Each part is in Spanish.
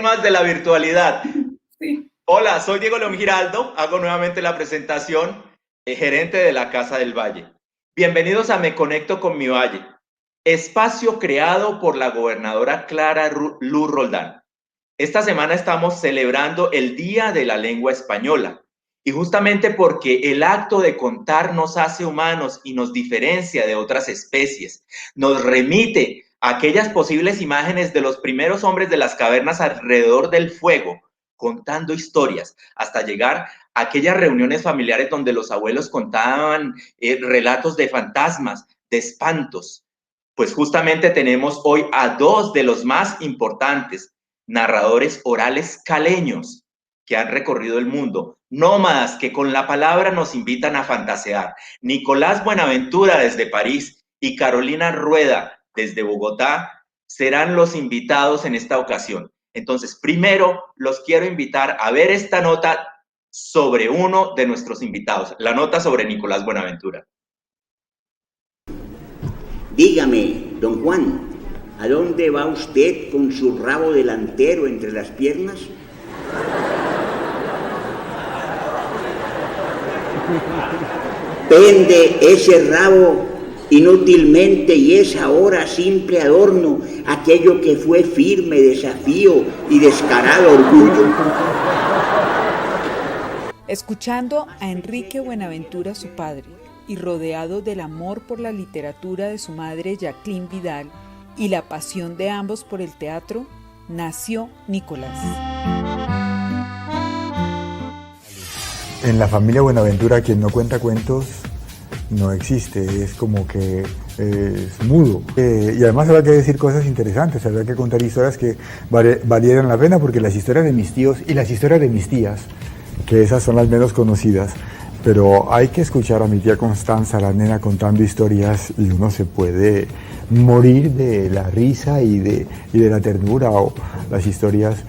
Más de la virtualidad. Sí. Hola, soy Diego León Giraldo, hago nuevamente la presentación, gerente de la Casa del Valle. Bienvenidos a Me Conecto con mi Valle, espacio creado por la gobernadora Clara Luz Roldán. Esta semana estamos celebrando el Día de la Lengua Española y justamente porque el acto de contar nos hace humanos y nos diferencia de otras especies, nos remite a aquellas posibles imágenes de los primeros hombres de las cavernas alrededor del fuego, contando historias, hasta llegar a aquellas reuniones familiares donde los abuelos contaban relatos de fantasmas, de espantos. Pues justamente tenemos hoy a dos de los más importantes narradores orales caleños que han recorrido el mundo, nómadas que con la palabra nos invitan a fantasear. Nicolás Buenaventura desde París y Carolina Rueda desde Bogotá serán los invitados en esta ocasión. Entonces, primero los quiero invitar a ver esta nota sobre uno de nuestros invitados, la nota sobre Nicolás Buenaventura. Dígame, don Juan, ¿a dónde va usted con su rabo delantero entre las piernas? Pende ese rabo inútilmente y es ahora simple adorno, aquello que fue firme desafío y descarado orgullo. Escuchando a Enrique Buenaventura, su padre, y rodeado del amor por la literatura de su madre Jacqueline Vidal y la pasión de ambos por el teatro, nació Nicolás. En la familia Buenaventura, quien no cuenta cuentos no existe, es como que es mudo. Y además habrá que decir cosas interesantes, habrá que contar historias que valieran la pena, porque las historias de mis tíos y las historias de mis tías, que esas son las menos conocidas, pero hay que escuchar a mi tía Constanza, la nena, contando historias y uno se puede morir de la risa y de la ternura, o las historias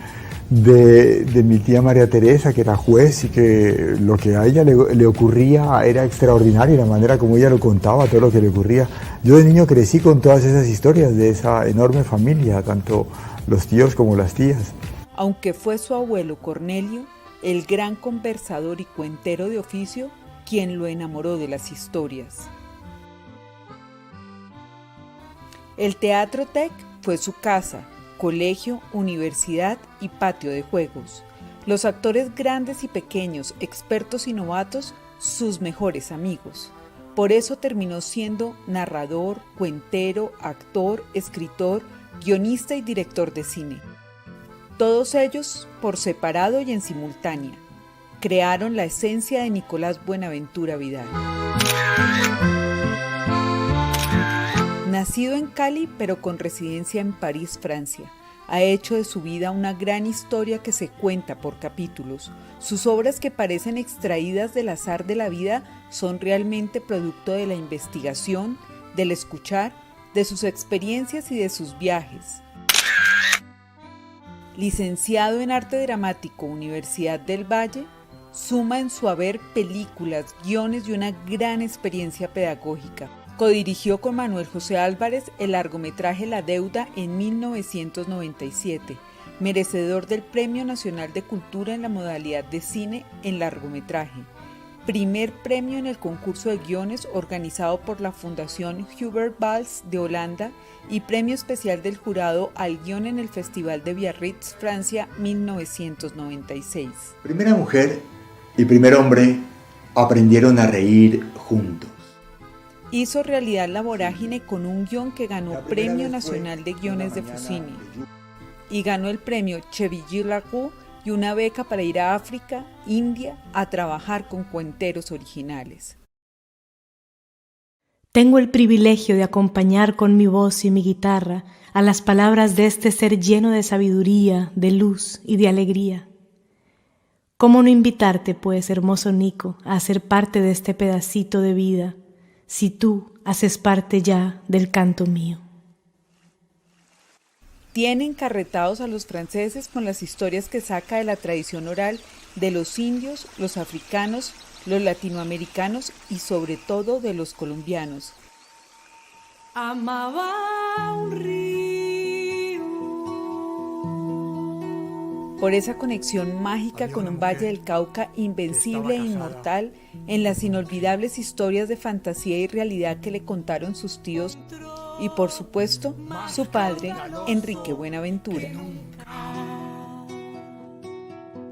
de mi tía María Teresa, que era juez y que lo que a ella le ocurría era extraordinario, la manera como ella lo contaba, todo lo que le ocurría. Yo de niño crecí con todas esas historias de esa enorme familia, tanto los tíos como las tías. Aunque fue su abuelo Cornelio, el gran conversador y cuentero de oficio, quien lo enamoró de las historias. El Teatro Tec fue su casa, colegio, universidad y patio de juegos. Los actores grandes y pequeños, expertos y novatos, sus mejores amigos. Por eso terminó siendo narrador, cuentero, actor, escritor, guionista y director de cine. Todos ellos por separado y en simultánea. Crearon la esencia de Nicolás Buenaventura Vidal. Nacido en Cali, pero con residencia en París, Francia, ha hecho de su vida una gran historia que se cuenta por capítulos. Sus obras, que parecen extraídas del azar de la vida, son realmente producto de la investigación, del escuchar, de sus experiencias y de sus viajes. Licenciado en Arte Dramático, Universidad del Valle, suma en su haber películas, guiones y una gran experiencia pedagógica. Codirigió con Manuel José Álvarez el largometraje La Deuda en 1997, merecedor del Premio Nacional de Cultura en la modalidad de cine en largometraje. Primer premio en el concurso de guiones organizado por la Fundación Hubert Bals de Holanda y premio especial del jurado al guión en el Festival de Biarritz, Francia, 1996. Primera mujer y primer hombre aprendieron a reír juntos. Hizo realidad la vorágine con un guión que ganó Premio Nacional de Guiones de Fusini y ganó el premio Chevilly-Lacour y una beca para ir a África, India, a trabajar con cuenteros originales. Tengo el privilegio de acompañar con mi voz y mi guitarra a las palabras de este ser lleno de sabiduría, de luz y de alegría. ¿Cómo no invitarte, pues, hermoso Nico, a ser parte de este pedacito de vida, si tú haces parte ya del canto mío? Tiene encarretados a los franceses con las historias que saca de la tradición oral de los indios, los africanos, los latinoamericanos y sobre todo de los colombianos. Amaba un río por esa conexión mágica con un Valle del Cauca invencible e inmortal en las inolvidables historias de fantasía y realidad que le contaron sus tíos y, por supuesto, su padre, Enrique Buenaventura.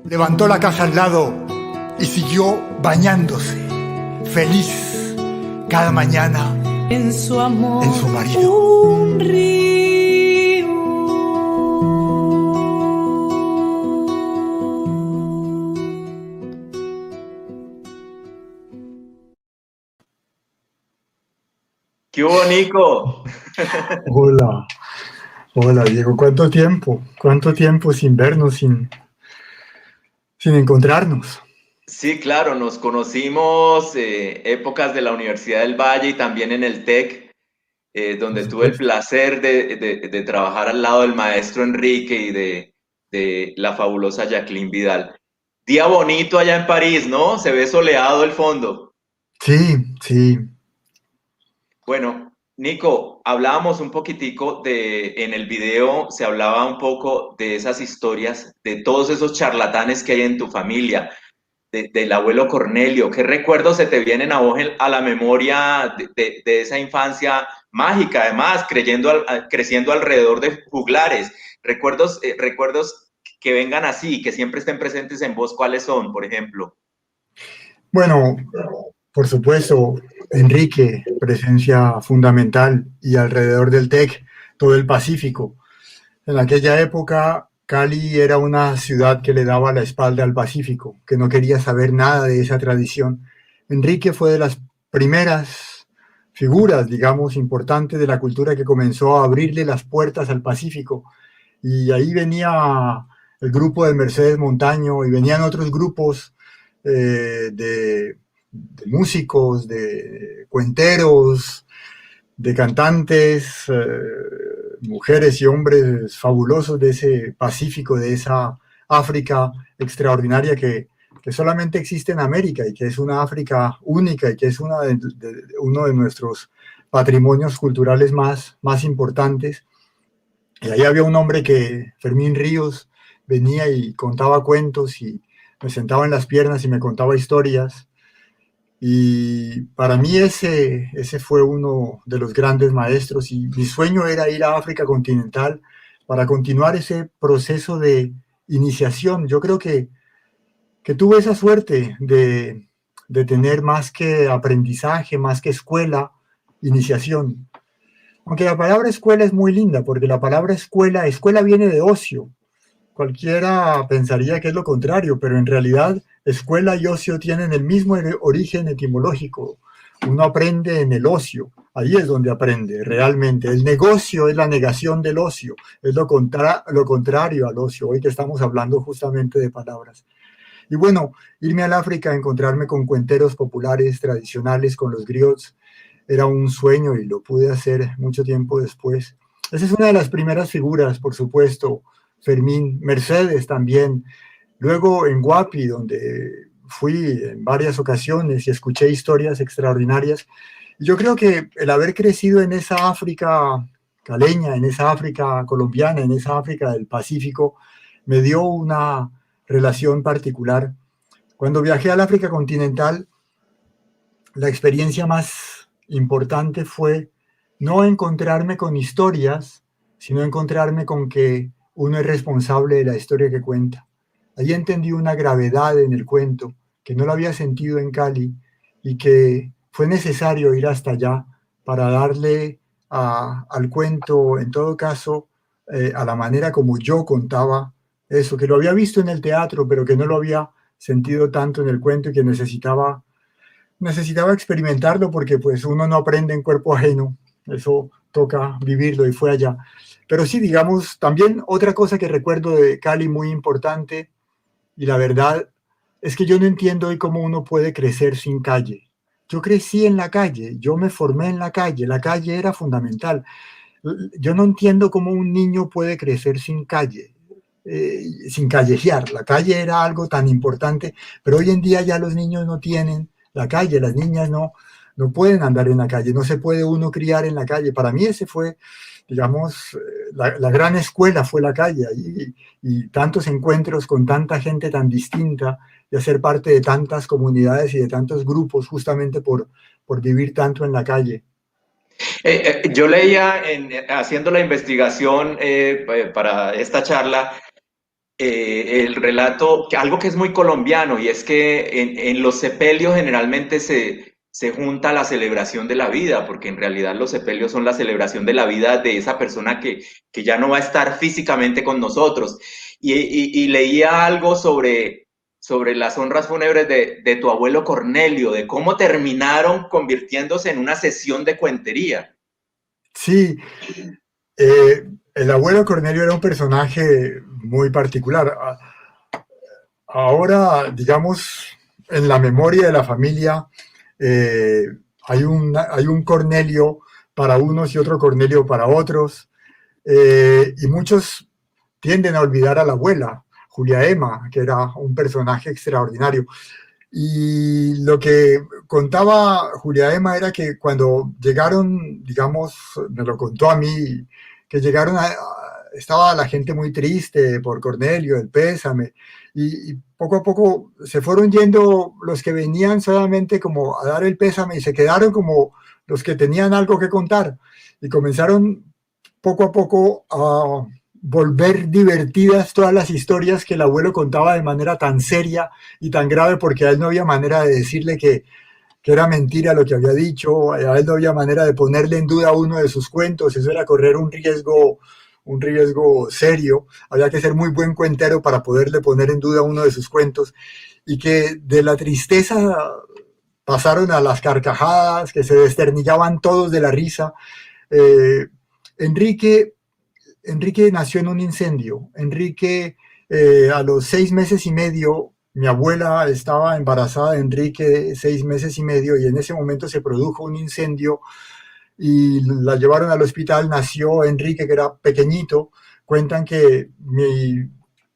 Levantó la casa al lado y siguió bañándose, feliz, cada mañana en su amor, en su marido. un río. ¡Qué hubo, Nico! Hola, hola Diego, ¿cuánto tiempo sin vernos, sin encontrarnos? Sí, claro, nos conocimos épocas de la Universidad del Valle y también en el TEC, donde tuve el placer de trabajar al lado del maestro Enrique y de la fabulosa Jacqueline Vidal. Día bonito allá en París, ¿no? Se ve soleado el fondo. Sí. Bueno, Nico, hablábamos un poquitico en el video se hablaba un poco de esas historias, de todos esos charlatanes que hay en tu familia, del abuelo Cornelio. ¿Qué recuerdos se te vienen a vos a la memoria de esa infancia mágica, además, creciendo alrededor de juglares? Recuerdos que vengan así, que siempre estén presentes en vos, ¿cuáles son, por ejemplo? Bueno, por supuesto, Enrique, presencia fundamental, y alrededor del TEC, todo el Pacífico. En aquella época, Cali era una ciudad que le daba la espalda al Pacífico, que no quería saber nada de esa tradición. Enrique fue de las primeras figuras, digamos, importantes de la cultura que comenzó a abrirle las puertas al Pacífico. Y ahí venía el grupo de Mercedes Montaño y venían otros grupos de músicos, de cuenteros, de cantantes, mujeres y hombres fabulosos de ese Pacífico, de esa África extraordinaria que solamente existe en América y que es una África única y que es uno de nuestros patrimonios culturales más importantes. Y ahí había un hombre Fermín Ríos, venía y contaba cuentos y me sentaba en las piernas y me contaba historias. Y para mí ese fue uno de los grandes maestros y mi sueño era ir a África continental para continuar ese proceso de iniciación. Yo creo que tuve esa suerte de tener más que aprendizaje, más que escuela, iniciación. Aunque la palabra escuela es muy linda, porque la palabra escuela viene de ocio. Cualquiera pensaría que es lo contrario, pero en realidad escuela y ocio tienen el mismo origen etimológico. Uno aprende en el ocio, ahí es donde aprende realmente. El negocio es la negación del ocio, es lo contrario al ocio, hoy que estamos hablando justamente de palabras. Y bueno, irme al África, encontrarme con cuenteros populares, tradicionales, con los griots, era un sueño y lo pude hacer mucho tiempo después. Esa es una de las primeras figuras, por supuesto, Fermín. Mercedes también. Luego en Guapi, donde fui en varias ocasiones y escuché historias extraordinarias. Yo creo que el haber crecido en esa África caleña, en esa África colombiana, en esa África del Pacífico, me dio una relación particular. Cuando viajé al África continental, la experiencia más importante fue no encontrarme con historias, sino encontrarme con que uno es responsable de la historia que cuenta. Allí entendí una gravedad en el cuento que no lo había sentido en Cali y que fue necesario ir hasta allá para darle al cuento, en todo caso, a la manera como yo contaba eso, que lo había visto en el teatro, pero que no lo había sentido tanto en el cuento y que necesitaba experimentarlo porque pues uno no aprende en cuerpo ajeno, eso toca vivirlo y fue allá. Pero sí, digamos, también otra cosa que recuerdo de Cali muy importante, y la verdad es que yo no entiendo hoy cómo uno puede crecer sin calle. Yo crecí en la calle, yo me formé en la calle era fundamental. Yo no entiendo cómo un niño puede crecer sin calle, sin callejear. La calle era algo tan importante, pero hoy en día ya los niños no tienen la calle, las niñas no no pueden andar en la calle, no se puede uno criar en la calle. Para mí ese fue, digamos, la gran escuela fue la calle, y tantos encuentros con tanta gente tan distinta, y hacer parte de tantas comunidades y de tantos grupos justamente por vivir tanto en la calle. Yo leía, haciendo la investigación para esta charla, el relato, algo que es muy colombiano, y es que en los sepelios generalmente se junta la celebración de la vida, porque en realidad los sepelios son la celebración de la vida de esa persona que ya no va a estar físicamente con nosotros. Y leía algo sobre las honras fúnebres de tu abuelo Cornelio, de cómo terminaron convirtiéndose en una sesión de cuentería. Sí, el abuelo Cornelio era un personaje muy particular. Ahora, digamos, en la memoria de la familia hay un Cornelio para unos y otro Cornelio para otros, y muchos tienden a olvidar a la abuela, Julia Emma, que era un personaje extraordinario. Y lo que contaba Julia Emma era que cuando llegaron, digamos, me lo contó a mí, que llegaron estaba la gente muy triste por Cornelio, el pésame, y poco a poco se fueron yendo los que venían solamente como a dar el pésame, y se quedaron como los que tenían algo que contar, y comenzaron poco a poco a volver divertidas todas las historias que el abuelo contaba de manera tan seria y tan grave, porque a él no había manera de decirle que era mentira lo que había dicho, a él no había manera de ponerle en duda uno de sus cuentos, eso era correr un riesgo serio, había que ser muy buen cuentero para poderle poner en duda uno de sus cuentos, y que de la tristeza pasaron a las carcajadas, que se desternillaban todos de la risa. Enrique nació en un incendio. Enrique, a los 6 meses y medio, mi abuela estaba embarazada de Enrique de 6 meses y medio, y en ese momento se produjo un incendio y la llevaron al hospital. Nació Enrique, que era pequeñito. Cuentan que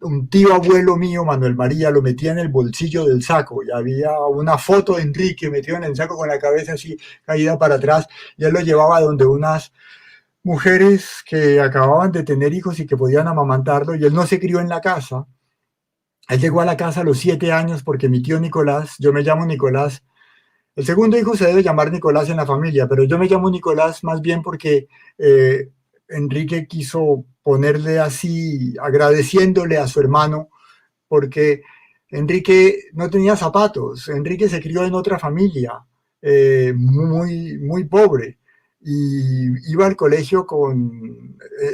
un tío abuelo mío, Manuel María, lo metía en el bolsillo del saco, y había una foto de Enrique metido en el saco con la cabeza así caída para atrás, y él lo llevaba donde unas mujeres que acababan de tener hijos y que podían amamantarlo, y él no se crió en la casa. Él llegó a la casa a los 7 años porque mi tío Nicolás, yo me llamo Nicolás, el segundo hijo se debe llamar Nicolás en la familia, pero yo me llamo Nicolás más bien porque Enrique quiso ponerle así, agradeciéndole a su hermano, porque Enrique no tenía zapatos. Enrique se crió en otra familia, muy, muy pobre, y iba al colegio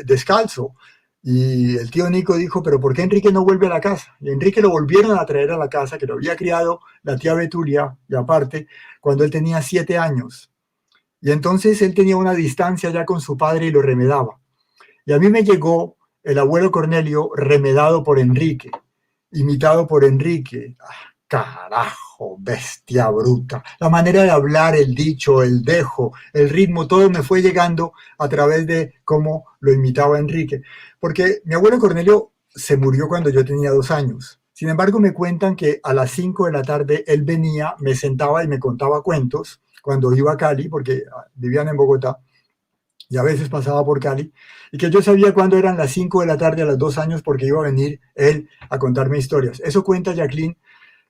descalzo. Y el tío Nico dijo, pero ¿por qué Enrique no vuelve a la casa? Y Enrique lo volvieron a traer a la casa, que lo había criado la tía Betulia, y aparte, cuando él tenía 7 años. Y entonces él tenía una distancia ya con su padre y lo remedaba. Y a mí me llegó el abuelo Cornelio remedado por Enrique, imitado por Enrique. ¡Ah, carajo, bestia bruta! La manera de hablar, el dicho, el dejo, el ritmo, todo me fue llegando a través de cómo lo imitaba Enrique. Porque mi abuelo Cornelio se murió cuando yo tenía 2 años. Sin embargo, me cuentan que a las 5 de la tarde él venía, me sentaba y me contaba cuentos cuando iba a Cali, porque vivían en Bogotá, y a veces pasaba por Cali, y que yo sabía cuándo eran las 5 de la tarde a los 2 años, porque iba a venir él a contarme historias. Eso cuenta Jacqueline,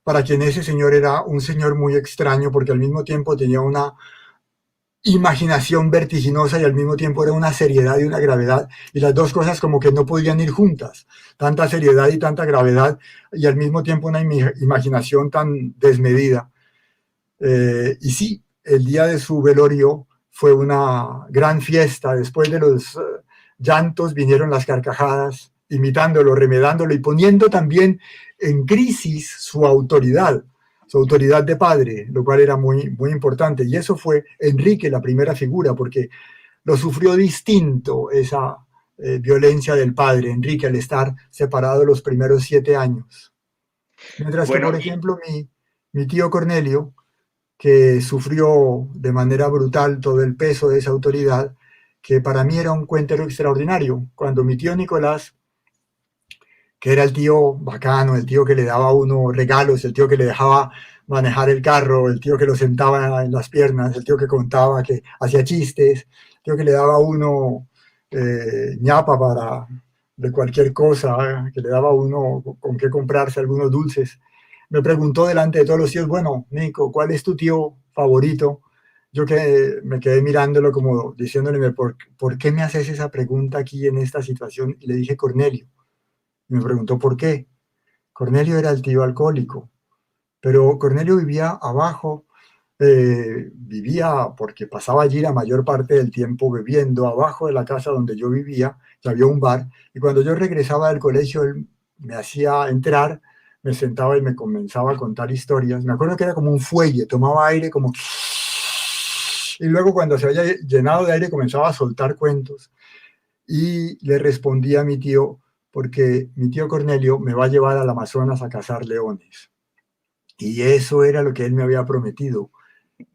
para quien ese señor era un señor muy extraño, porque al mismo tiempo tenía una imaginación vertiginosa y al mismo tiempo era una seriedad y una gravedad, y las dos cosas como que no podían ir juntas, tanta seriedad y tanta gravedad, y al mismo tiempo una imaginación tan desmedida. Y sí, el día de su velorio fue una gran fiesta. Después de los llantos vinieron las carcajadas, imitándolo, remedándolo y poniendo también en crisis su autoridad de padre, lo cual era muy, muy importante. Y eso fue Enrique, la primera figura, porque lo sufrió distinto esa violencia del padre, Enrique, al estar separado los primeros 7 años. Mientras que, por ejemplo, mi tío Cornelio, que sufrió de manera brutal todo el peso de esa autoridad, que para mí era un cuentero extraordinario. Cuando mi tío Nicolás, que era el tío bacano, el tío que le daba a uno regalos, el tío que le dejaba manejar el carro, el tío que lo sentaba en las piernas, el tío que contaba, que hacía chistes, el tío que le daba a uno ñapa de cualquier cosa, que le daba a uno con qué comprarse algunos dulces. Me preguntó delante de todos los tíos, bueno, Nico, ¿cuál es tu tío favorito? Yo que me quedé mirándolo como diciéndole, ¿por qué me haces esa pregunta aquí en esta situación? Y le dije Cornelio. Y me preguntó por qué. Cornelio era el tío alcohólico, pero Cornelio vivía abajo, vivía porque pasaba allí la mayor parte del tiempo bebiendo abajo de la casa donde yo vivía, que había un bar, y cuando yo regresaba del colegio, él me hacía entrar, me sentaba y me comenzaba a contar historias. Me acuerdo que era como un fuelle, tomaba aire como... Y luego cuando se había llenado de aire comenzaba a soltar cuentos. Y le respondía a mi tío, porque mi tío Cornelio me va a llevar al Amazonas a cazar leones. Y eso era lo que él me había prometido.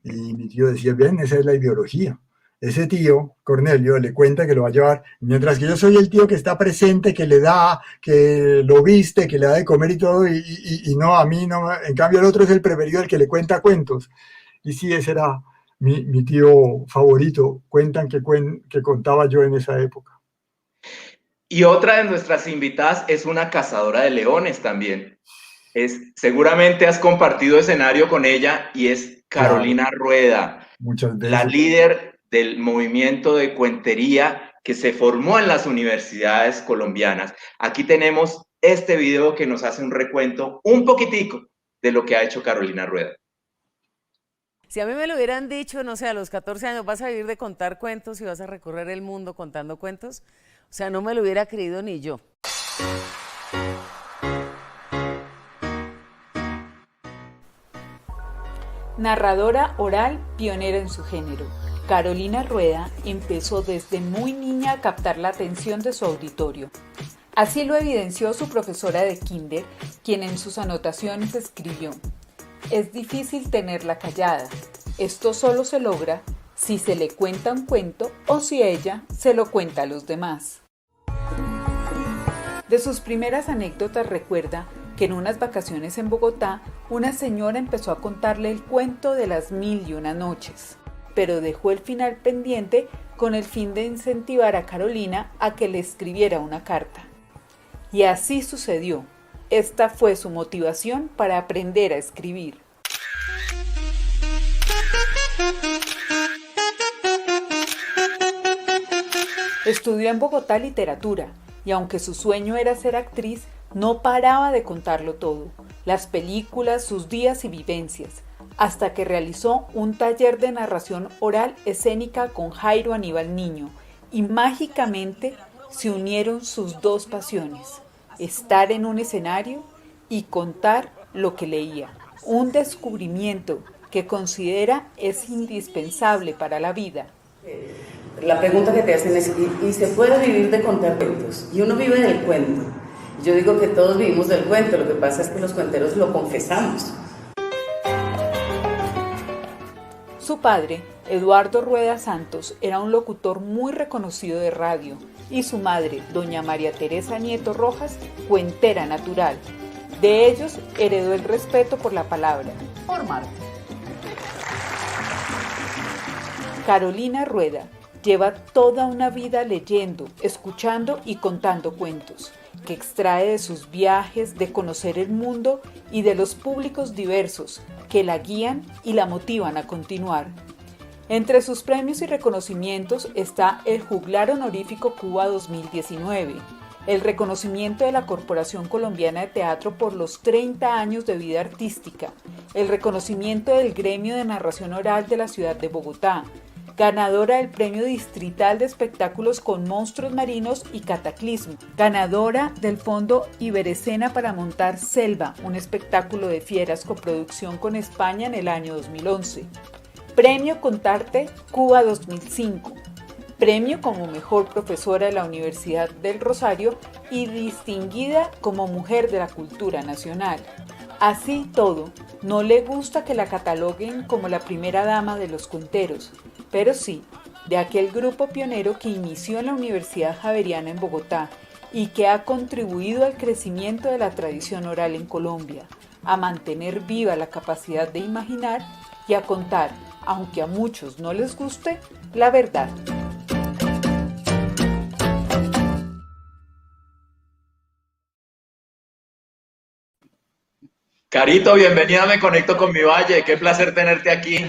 Y mi tío decía, bien, esa es la ideología. Ese tío, Cornelio, le cuenta que lo va a llevar, mientras que yo soy el tío que está presente, que le da, que lo viste, que le da de comer y todo, y no, a mí no. En cambio, el otro es el preferido, el que le cuenta cuentos. Y sí, ese era mi tío favorito. Cuentan que contaba yo en esa época. Y otra de nuestras invitadas es una cazadora de leones también. Seguramente has compartido escenario con ella y es Carolina Claro, Rueda, muchas la veces. líder del movimiento de cuentería que se formó en las universidades colombianas. Aquí tenemos este video que nos hace un recuento un poquitico de lo que ha hecho Carolina Rueda. Si a mí me lo hubieran dicho, no sé, a los 14 años vas a vivir de contar cuentos y vas a recorrer el mundo contando cuentos, o sea, no me lo hubiera creído ni yo. Narradora oral pionera en su género, Carolina Rueda empezó desde muy niña a captar la atención de su auditorio. Así lo evidenció su profesora de kinder, quien en sus anotaciones escribió: es difícil tenerla callada. Esto solo se logra si se le cuenta un cuento o si ella se lo cuenta a los demás. De sus primeras anécdotas recuerda que en unas vacaciones en Bogotá, una señora empezó a contarle el cuento de las 1001 noches, pero dejó el final pendiente con el fin de incentivar a Carolina a que le escribiera una carta. Y así sucedió. Esta fue su motivación para aprender a escribir. Estudió en Bogotá literatura y aunque su sueño era ser actriz, no paraba de contarlo todo, las películas, sus días y vivencias, hasta que realizó un taller de narración oral escénica con Jairo Aníbal Niño y mágicamente se unieron sus dos pasiones, estar en un escenario y contar lo que leía, un descubrimiento que considera es indispensable para la vida. La pregunta que te hacen es, ¿y se puede vivir de contar cuentos? Y uno vive del cuento. Yo digo que todos vivimos del cuento, lo que pasa es que los cuenteros lo confesamos. Su padre, Eduardo Rueda Santos, era un locutor muy reconocido de radio y su madre, doña María Teresa Nieto Rojas, cuentera natural. De ellos heredó el respeto por la palabra. Por Marta. Carolina Rueda lleva toda una vida leyendo, escuchando y contando cuentos, que extrae de sus viajes, de conocer el mundo y de los públicos diversos que la guían y la motivan a continuar. Entre sus premios y reconocimientos está el Juglar Honorífico Cuba 2019, el reconocimiento de la Corporación Colombiana de Teatro por los 30 años de vida artística, el reconocimiento del Gremio de Narración Oral de la ciudad de Bogotá, ganadora del Premio Distrital de Espectáculos con Monstruos Marinos y Cataclismo, ganadora del Fondo Iberescena para montar Selva, un espectáculo de fieras coproducción con España en el año 2011, Premio Contarte Cuba 2005, Premio como Mejor Profesora de la Universidad del Rosario y distinguida como Mujer de la Cultura Nacional. Así todo, no le gusta que la cataloguen como la primera dama de los cuenteros, pero sí, de aquel grupo pionero que inició en la Universidad Javeriana en Bogotá y que ha contribuido al crecimiento de la tradición oral en Colombia, a mantener viva la capacidad de imaginar y a contar, aunque a muchos no les guste, la verdad. Carito, bienvenida, me conecto con mi valle. Qué placer tenerte aquí.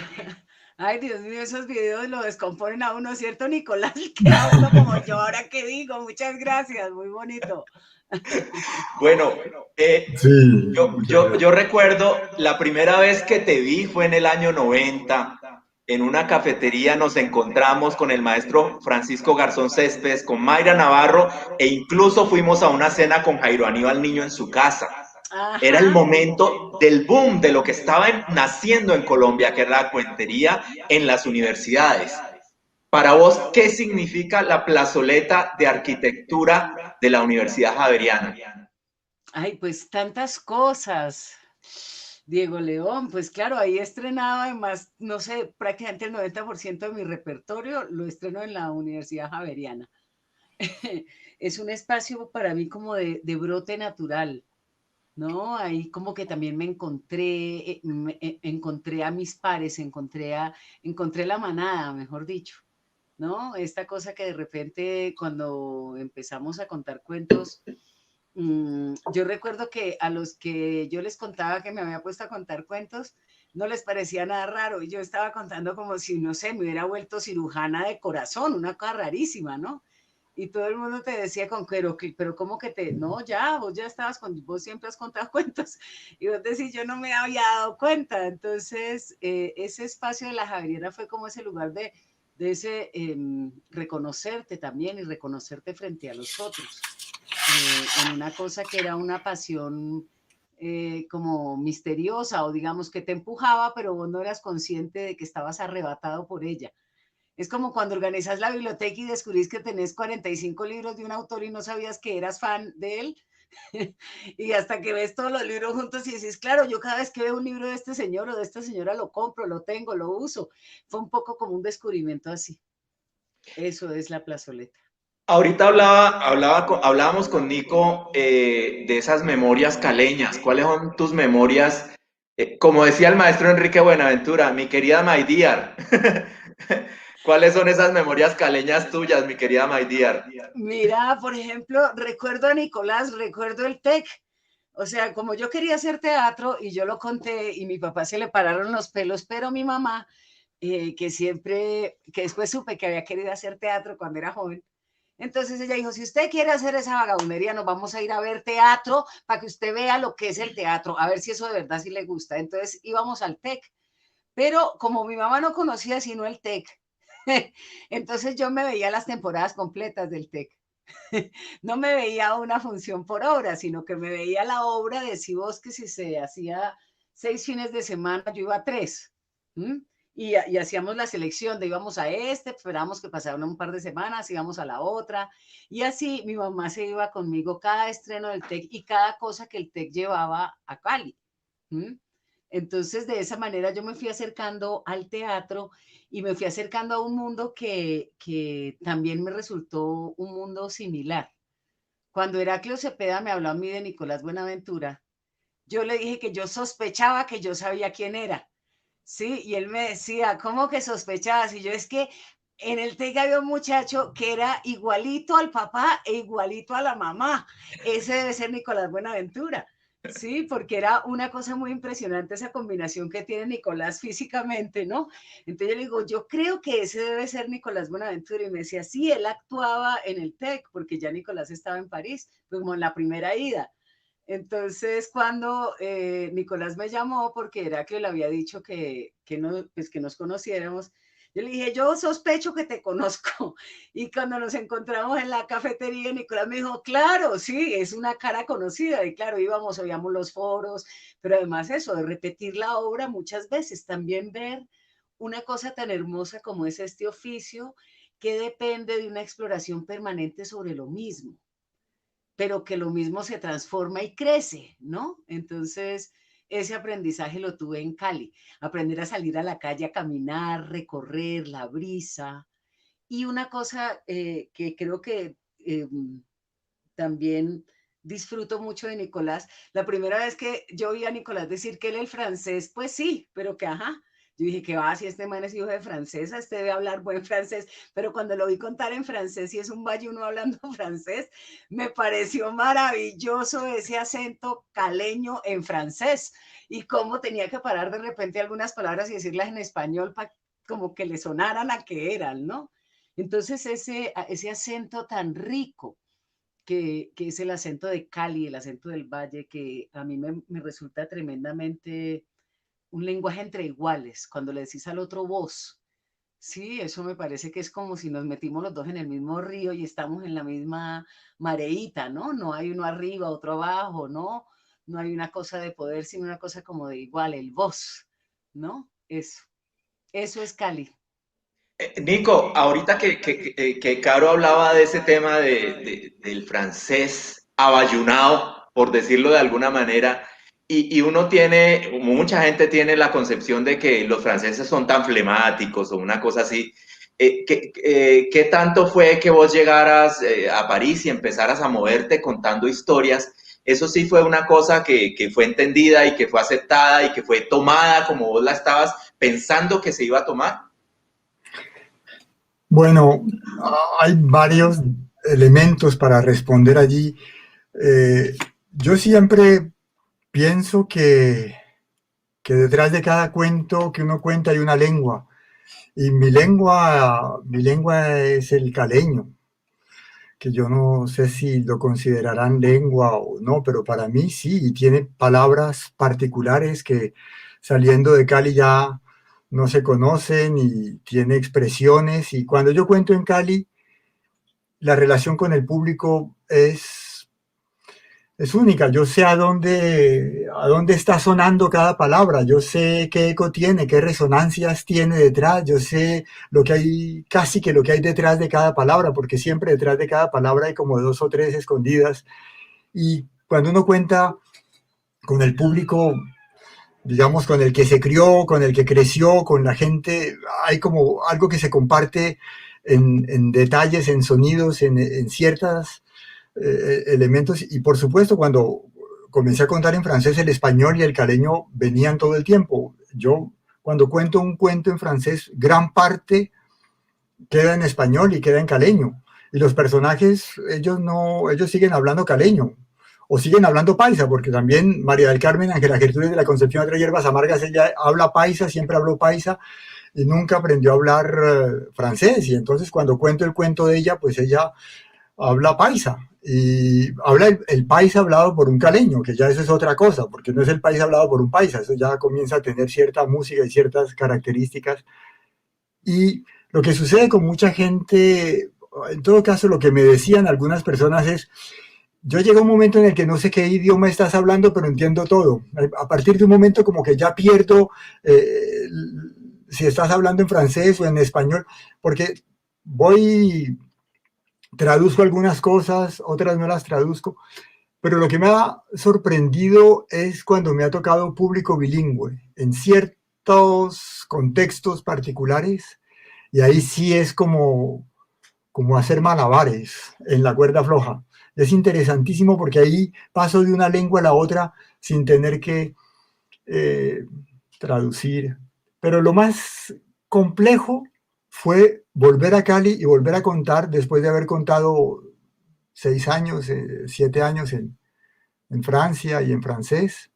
Ay, Dios mío, esos videos lo descomponen a uno, ¿cierto, Nicolás? Queda uno como yo, ahora qué digo, muchas gracias, muy bonito. Bueno, Sí, yo recuerdo la primera vez que te vi fue en el año 90. En una cafetería nos encontramos con el maestro Francisco Garzón Céspedes, con Mayra Navarro e incluso fuimos a una cena con Jairo Aníbal Niño en su casa. Era el Ajá. momento del boom de lo que estaba naciendo en Colombia, que era la cuentería en las universidades. Para vos, ¿qué significa la plazoleta de arquitectura de la Universidad Javeriana? Ay, pues tantas cosas. Diego León, pues claro, ahí he estrenado además, no sé, prácticamente el 90% de mi repertorio lo estreno en la Universidad Javeriana. Es un espacio para mí como de brote natural, ¿no? Ahí como que también me encontré, encontré a mis pares, encontré la manada, mejor dicho, ¿no? Esta cosa que de repente cuando empezamos a contar cuentos, yo recuerdo que a los que yo les contaba que me había puesto a contar cuentos, no les parecía nada raro. Y yo estaba contando como si, no sé, me hubiera vuelto cirujana de corazón, una cosa rarísima, ¿no? Y todo el mundo te decía con pero ¿cómo que te? No, ya, vos ya estabas vos siempre has contado cuentos. Y vos decís, yo no me había dado cuenta. Entonces, ese espacio de la Javeriana fue como ese lugar de ese reconocerte también y reconocerte frente a los otros. En una cosa que era una pasión como misteriosa o digamos que te empujaba, pero vos no eras consciente de que estabas arrebatado por ella. Es como cuando organizas la biblioteca y descubrís que tenés 45 libros de un autor y no sabías que eras fan de él. Y hasta que ves todos los libros juntos y dices, claro, yo cada vez que veo un libro de este señor o de esta señora lo compro, lo tengo, lo uso. Fue un poco como un descubrimiento así. Eso es la plazoleta. Ahorita hablábamos con Nico de esas memorias caleñas. ¿Cuáles son tus memorias? Como decía el maestro Enrique Buenaventura, mi querida Maidiar. ¿Cuáles son esas memorias caleñas tuyas, mi querida Maidiar? Mira, por ejemplo, recuerdo a Nicolás, recuerdo el TEC. O sea, como yo quería hacer teatro y yo lo conté y mi papá se le pararon los pelos, pero mi mamá, que después supe que había querido hacer teatro cuando era joven, entonces ella dijo, si usted quiere hacer esa vagabundería, nos vamos a ir a ver teatro para que usted vea lo que es el teatro, a ver si eso de verdad sí le gusta. Entonces íbamos al TEC, pero como mi mamá no conocía sino el TEC, entonces yo me veía las temporadas completas del TEC. No me veía una función por obra, sino que me veía la obra de si vos que si se hacía 6 fines de semana, yo iba a 3. Y hacíamos la selección de íbamos a esperábamos que pasaran un par de semanas, íbamos a la otra. Y así mi mamá se iba conmigo cada estreno del TEC y cada cosa que el TEC llevaba a Cali. Entonces, de esa manera yo me fui acercando al teatro y me fui acercando a un mundo que también me resultó un mundo similar. Cuando Heraclio Cepeda me habló a mí de Nicolás Buenaventura, yo le dije que yo sospechaba que yo sabía quién era. Sí, y él me decía, ¿cómo que sospechabas? Y yo es que en el TEC había un muchacho que era igualito al papá e igualito a la mamá. Ese debe ser Nicolás Buenaventura. Sí, porque era una cosa muy impresionante esa combinación que tiene Nicolás físicamente, ¿no? Entonces yo le digo, yo creo que ese debe ser Nicolás Buenaventura. Y me decía, sí, él actuaba en el TEC, porque ya Nicolás estaba en París, pues como en la primera ida. Entonces, cuando Nicolás me llamó, porque era que le había dicho no, pues que nos conociéramos, yo le dije, yo sospecho que te conozco. Y cuando nos encontramos en la cafetería, Nicolás me dijo, claro, sí, es una cara conocida. Y claro, íbamos, oíamos los foros, pero además eso, de repetir la obra muchas veces, también ver una cosa tan hermosa como es este oficio, que depende de una exploración permanente sobre lo mismo, pero que lo mismo se transforma y crece, ¿no? Entonces, ese aprendizaje lo tuve en Cali, aprender a salir a la calle a caminar, recorrer la brisa. Y una cosa que creo que también disfruto mucho de Nicolás. La primera vez que yo vi a Nicolás decir que él el francés, pues sí, pero que ajá. Yo dije que va, si este man es hijo de francesa, este debe hablar buen francés, pero cuando lo vi contar en francés y es un bayuno hablando francés, me pareció maravilloso ese acento caleño en francés y cómo tenía que parar de repente algunas palabras y decirlas en español para como que le sonaran a que eran, ¿no? Entonces ese acento tan rico que es el acento de Cali, el acento del Valle, que a mí me resulta tremendamente un lenguaje entre iguales, cuando le decís al otro vos. Sí, eso me parece que es como si nos metimos los dos en el mismo río y estamos en la misma mareíta, ¿no? No hay uno arriba, otro abajo, ¿no? No hay una cosa de poder, sino una cosa como de igual, el vos, ¿no? Eso es Cali. Nico, ahorita que Caro hablaba de ese tema del francés abayunado, por decirlo de alguna manera, y uno tiene, mucha gente tiene la concepción de que los franceses son tan flemáticos o una cosa así. ¿Qué tanto fue que vos llegaras a París y empezaras a moverte contando historias? Eso sí fue una cosa que fue entendida y que fue aceptada y que fue tomada como vos la estabas pensando que se iba a tomar. Bueno, hay varios elementos para responder allí. Yo siempre pienso que detrás de cada cuento que uno cuenta hay una lengua. Y mi lengua es el caleño, que yo no sé si lo considerarán lengua o no, pero para mí sí, y tiene palabras particulares que saliendo de Cali ya no se conocen y tiene expresiones. Y cuando yo cuento en Cali, la relación con el público es única. Yo sé a dónde está sonando cada palabra, yo sé qué eco tiene, qué resonancias tiene detrás, yo sé lo que hay, casi que lo que hay detrás de cada palabra, porque siempre detrás de cada palabra hay como dos o tres escondidas. Y cuando uno cuenta con el público, digamos, con el que se crió, con el que creció, con la gente, hay como algo que se comparte en detalles, en sonidos, en ciertas elementos. Y por supuesto, cuando comencé a contar en francés, el español y el caleño venían todo el tiempo. Yo, cuando cuento un cuento en francés, gran parte queda en español y queda en caleño. Y los personajes, ellos siguen hablando caleño o siguen hablando paisa, porque también María del Carmen Ángela Gertrudis de la Concepción de Tres Hierbas Amargas, ella habla paisa, siempre habló paisa y nunca aprendió a hablar francés. Y entonces cuando cuento el cuento de ella, pues ella habla paisa y habla el paisa hablado por un caleño, que ya eso es otra cosa, porque no es el paisa hablado por un paisa, eso ya comienza a tener cierta música y ciertas características. Y lo que sucede con mucha gente, en todo caso, lo que me decían algunas personas es, yo llego a un momento en el que no sé qué idioma estás hablando, pero entiendo todo. A partir de un momento como que ya pierdo si estás hablando en francés o en español, porque traduzco algunas cosas, otras no las traduzco, pero lo que me ha sorprendido es cuando me ha tocado público bilingüe en ciertos contextos particulares, y ahí sí es como hacer malabares en la cuerda floja. Es interesantísimo porque ahí paso de una lengua a la otra sin tener que traducir. Pero lo más complejo fue volver a Cali y volver a contar después de haber contado 6 años, 7 años en Francia y en francés,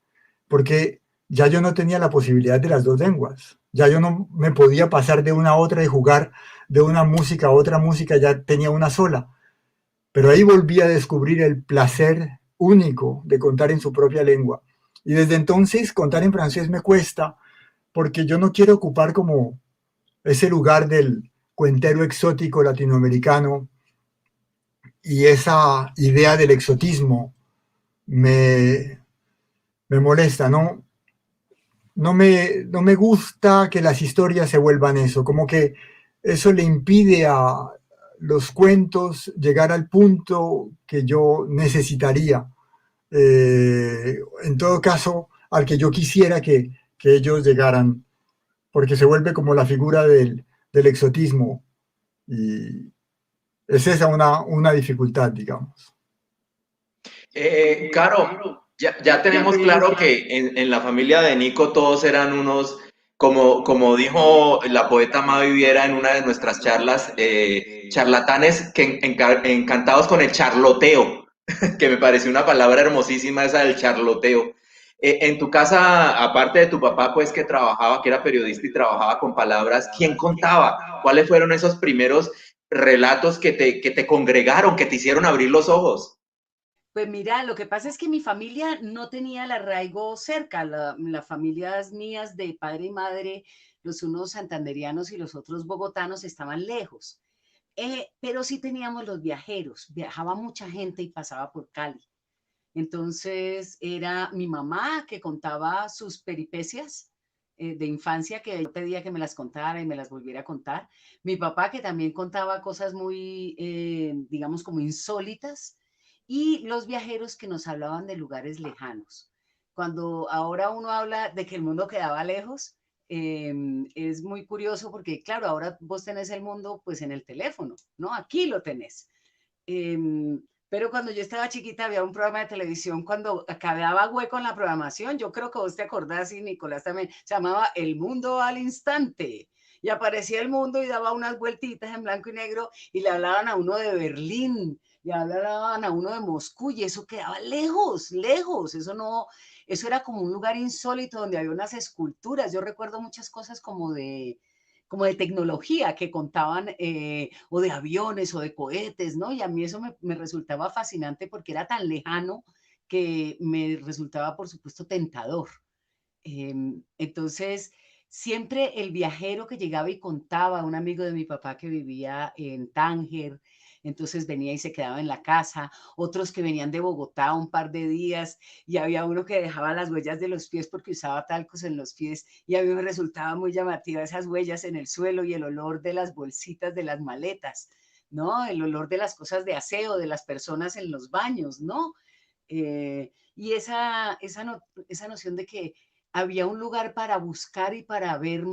porque ya yo no tenía la posibilidad de las dos lenguas. Ya yo no me podía pasar de una a otra y jugar de una música a otra música, ya tenía una sola. Pero ahí volví a descubrir el placer único de contar en su propia lengua. Y desde entonces contar en francés me cuesta, porque yo no quiero ocupar como ese lugar del cuentero exótico latinoamericano, y esa idea del exotismo me molesta, ¿no? No me gusta que las historias se vuelvan eso, como que eso le impide a los cuentos llegar al punto que yo necesitaría. En todo caso, al que yo quisiera que ellos llegaran, porque se vuelve como la figura del exotismo, y es esa una dificultad, digamos. Caro, ya tenemos claro que en la familia de Nico todos eran unos, como dijo la poeta Mavi Viera en una de nuestras charlas, charlatanes que encantados con el charloteo, que me pareció una palabra hermosísima esa del charloteo. En tu casa, aparte de tu papá, pues que trabajaba, que era periodista y trabajaba con palabras, ¿quién contaba? ¿Cuáles fueron esos primeros relatos que te congregaron, que te hicieron abrir los ojos? Pues mira, lo que pasa es que mi familia no tenía el arraigo cerca, las familias mías de padre y madre, los unos santanderianos y los otros bogotanos estaban lejos. Pero sí teníamos los viajeros, viajaba mucha gente y pasaba por Cali. Entonces era mi mamá que contaba sus peripecias de infancia, que yo pedía que me las contara y me las volviera a contar. Mi papá que también contaba cosas muy, digamos, como insólitas. Y los viajeros que nos hablaban de lugares lejanos. Cuando ahora uno habla de que el mundo quedaba lejos, es muy curioso porque, claro, ahora vos tenés el mundo pues en el teléfono, ¿no? Aquí lo tenés. Pero cuando yo estaba chiquita había un programa de televisión cuando quedaba hueco en la programación, yo creo que vos te acordás y Nicolás también, se llamaba El Mundo al Instante. Y aparecía el mundo y daba unas vueltitas en blanco y negro y le hablaban a uno de Berlín, le hablaban a uno de Moscú y eso quedaba lejos, lejos, eso no, eso era como un lugar insólito donde había unas esculturas. Yo recuerdo muchas cosas como de tecnología que contaban, o de aviones o de cohetes, ¿no? Y a mí eso me resultaba fascinante porque era tan lejano que me resultaba, por supuesto, tentador. Entonces, siempre el viajero que llegaba y contaba, un amigo de mi papá que vivía en Tánger, entonces venía y se quedaba en la casa, otros que venían de Bogotá un par de días y había uno que dejaba las huellas de los pies porque usaba talcos en los pies y a mí me resultaba muy llamativa esas huellas en el suelo y el olor de las bolsitas de las maletas, ¿no? El olor de las cosas de aseo, de las personas en los baños, ¿no? Y esa noción de que había un lugar para buscar y para ver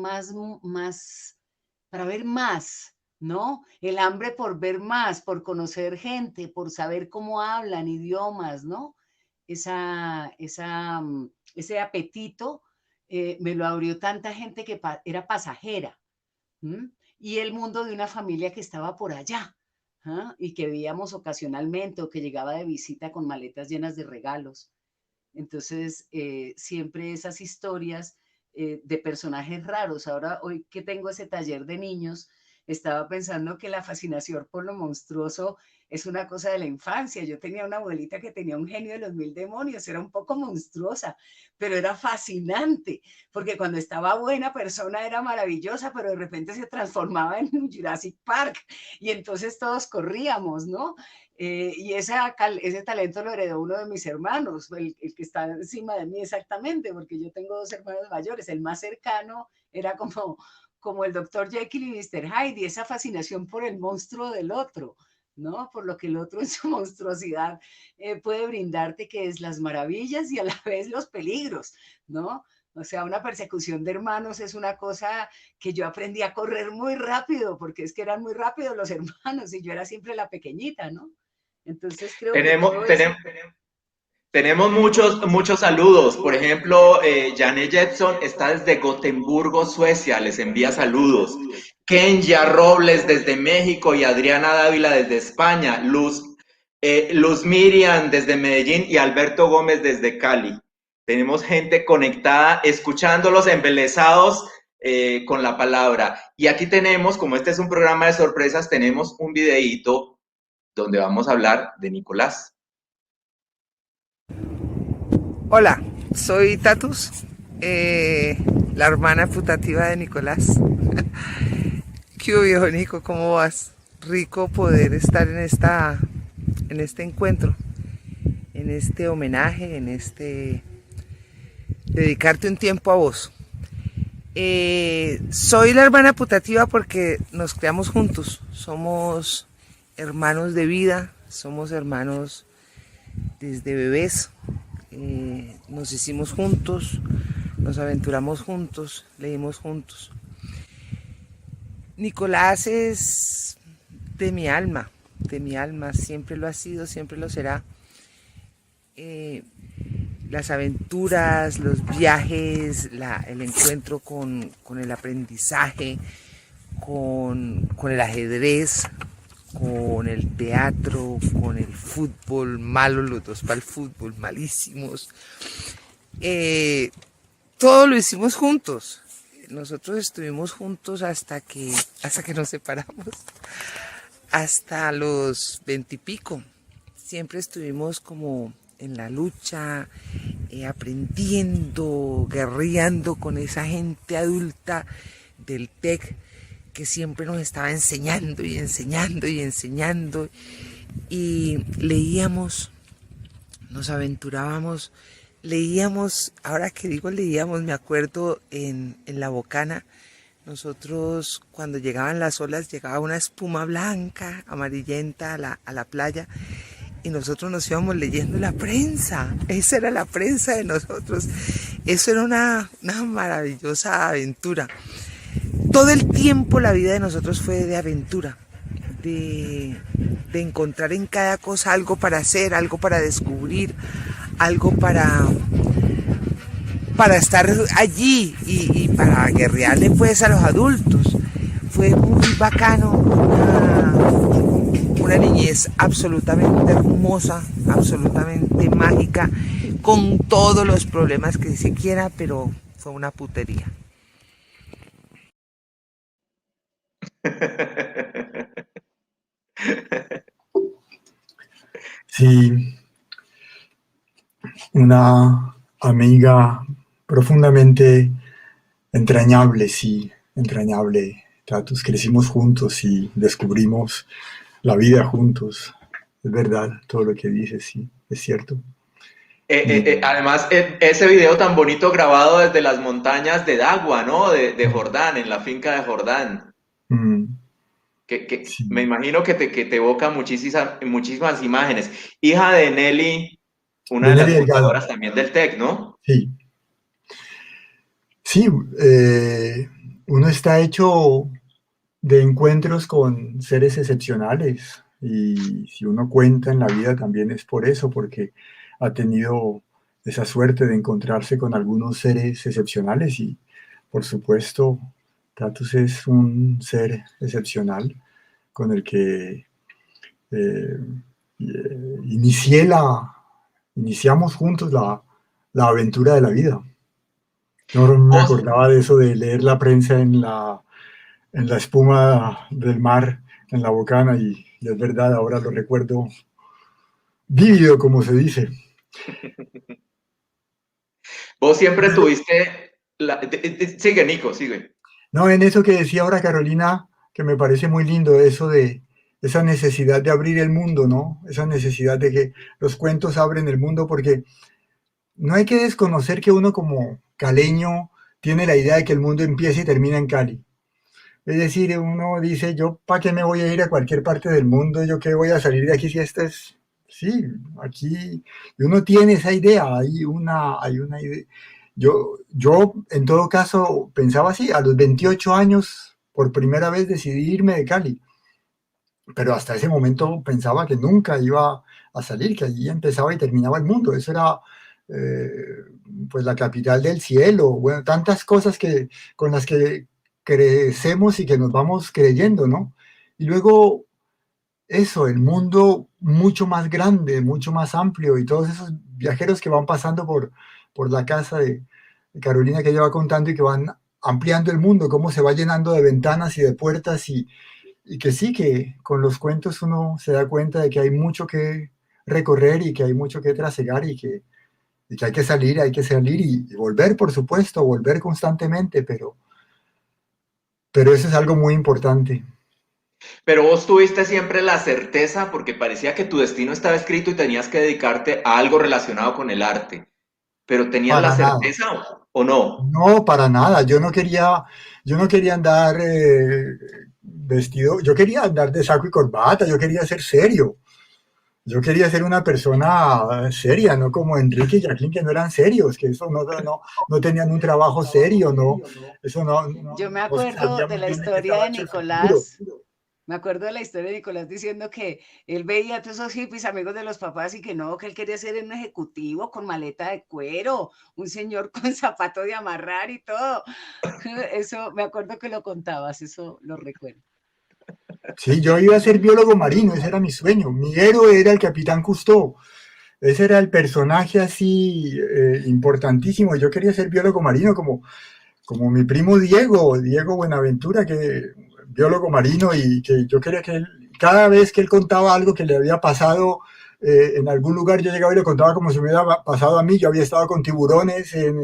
para ver más, ¿no? El hambre por ver más, por conocer gente, por saber cómo hablan idiomas, ¿no? Ese apetito me lo abrió tanta gente que era pasajera. ¿M? Y el mundo de una familia que estaba por allá, ¿ah? Y que veíamos ocasionalmente o que llegaba de visita con maletas llenas de regalos. Entonces, siempre esas historias de personajes raros. Ahora, hoy que tengo ese taller de niños, estaba pensando que la fascinación por lo monstruoso es una cosa de la infancia. Yo tenía una abuelita que tenía un genio de los mil demonios, era un poco monstruosa, pero era fascinante, porque cuando estaba buena persona era maravillosa, pero de repente se transformaba en Jurassic Park y entonces todos corríamos, ¿no? Y ese talento lo heredó uno de mis hermanos, el que está encima de mí exactamente, porque yo tengo dos hermanos mayores. El más cercano era como el doctor Jekyll y Mr. Hyde, y esa fascinación por el monstruo del otro, ¿no? Por lo que el otro en su monstruosidad puede brindarte, que es las maravillas y a la vez los peligros, ¿no? O sea, una persecución de hermanos es una cosa que yo aprendí a correr muy rápido, porque es que eran muy rápidos los hermanos y yo era siempre la pequeñita, ¿no? Entonces creo que Tenemos, todo eso... tenemos, tenemos muchos saludos. Por ejemplo, Janet Jetson está desde Gotemburgo, Suecia, les envía saludos. Kenya Robles desde México y Adriana Dávila desde España. Luz Miriam desde Medellín y Alberto Gómez desde Cali. Tenemos gente conectada, escuchándolos embelesados con la palabra. Y aquí tenemos, como este es un programa de sorpresas, tenemos un videíto donde vamos a hablar de Nicolás. Hola, soy Tatus, la hermana putativa de Nicolás. ¿Qué hubo, viejo Nico? ¿Cómo vas? Rico poder estar en este encuentro, en este homenaje, dedicarte un tiempo a vos. Soy la hermana putativa porque nos creamos juntos, somos hermanos de vida, somos hermanos desde bebés, nos hicimos juntos, nos aventuramos juntos, leímos juntos. Nicolás es de mi alma, siempre lo ha sido, siempre lo será. las aventuras, los viajes, el encuentro con el aprendizaje, con el ajedrez, con el teatro, con el fútbol, malos los dos para el fútbol, malísimos. Todo lo hicimos juntos. Nosotros estuvimos juntos hasta que nos separamos, hasta los 20 y pico. Siempre estuvimos como en la lucha, aprendiendo, guerreando con esa gente adulta del TEC que siempre nos estaba enseñando y enseñando y enseñando. Y leíamos, nos aventurábamos, leíamos, ahora que digo leíamos, me acuerdo en La Bocana, nosotros cuando llegaban las olas, llegaba una espuma blanca, amarillenta a la playa, y nosotros nos íbamos leyendo la prensa. Esa era la prensa de nosotros. Eso era una maravillosa aventura. Todo el tiempo la vida de nosotros fue de aventura, de encontrar en cada cosa algo para hacer, algo para descubrir, algo para estar allí y para guerrearle pues a los adultos. Fue muy bacano, una niñez absolutamente hermosa, absolutamente mágica, con todos los problemas que se quiera, pero fue una putería. Sí, una amiga profundamente entrañable, sí, entrañable. Tatus, crecimos juntos y descubrimos la vida juntos. Es verdad, todo lo que dices, sí, es cierto. Además, ese video tan bonito grabado desde las montañas de Dagua, ¿no? De Jordán, en la finca de Jordán. Sí. Me imagino que te evoca muchísimas imágenes. Hija de Nelly, una de las fundadoras también del TEC, ¿no? Sí. Sí, uno está hecho de encuentros con seres excepcionales, y si uno cuenta en la vida también es por eso, porque ha tenido esa suerte de encontrarse con algunos seres excepcionales, y por supuesto Tatus es un ser excepcional con el que iniciamos juntos la aventura de la vida. No me acordaba de eso, de leer la prensa en la espuma del mar, en La Bocana, y es verdad, ahora lo recuerdo vívido, como se dice. Vos siempre tuviste... Sigue, Nico, sigue. No, en eso que decía ahora Carolina, que me parece muy lindo, eso de esa necesidad de abrir el mundo, ¿no? Esa necesidad de que los cuentos abren el mundo, porque no hay que desconocer que uno como caleño tiene la idea de que el mundo empieza y termina en Cali. Es decir, uno dice, yo ¿para qué me voy a ir a cualquier parte del mundo? ¿Yo qué voy a salir de aquí si esta es...? Sí, aquí... Y uno tiene esa idea, hay una idea. Yo en todo caso pensaba así, a los 28 años por primera vez decidí irme de Cali, pero hasta ese momento pensaba que nunca iba a salir, que allí empezaba y terminaba el mundo. Eso era pues la capital del cielo, bueno, tantas cosas con las que crecemos y que nos vamos creyendo, ¿no? Y luego eso, el mundo mucho más grande, mucho más amplio, y todos esos viajeros que van pasando por la casa de Carolina, que ella va contando, y que van ampliando el mundo, cómo se va llenando de ventanas y de puertas, y que sí, que con los cuentos uno se da cuenta de que hay mucho que recorrer y que hay mucho que trasegar, y que hay que salir y volver, por supuesto, volver constantemente, pero eso es algo muy importante. Pero vos tuviste siempre la certeza, porque parecía que tu destino estaba escrito y tenías que dedicarte a algo relacionado con el arte. ¿Pero tenías la certeza o no? No, para nada. Yo no quería andar vestido, yo quería andar de saco y corbata, yo quería ser serio. Yo quería ser una persona seria, no como Enrique y Jacqueline, que no eran serios, que eso no tenían un trabajo serio, no, eso no. Yo me acuerdo de la historia de Nicolás. Me acuerdo de la historia de Nicolás diciendo que él veía a todos esos hippies amigos de los papás y que no, que él quería ser un ejecutivo con maleta de cuero, un señor con zapato de amarrar y todo. Eso, me acuerdo que lo contabas, eso lo recuerdo. Sí, yo iba a ser biólogo marino, ese era mi sueño. Mi héroe era el capitán Cousteau. Ese era el personaje así importantísimo. Yo quería ser biólogo marino como mi primo Diego Buenaventura, que biólogo marino, y que yo quería que él, cada vez que él contaba algo que le había pasado en algún lugar, yo llegaba y le contaba como si me hubiera pasado a mí. Yo había estado con tiburones en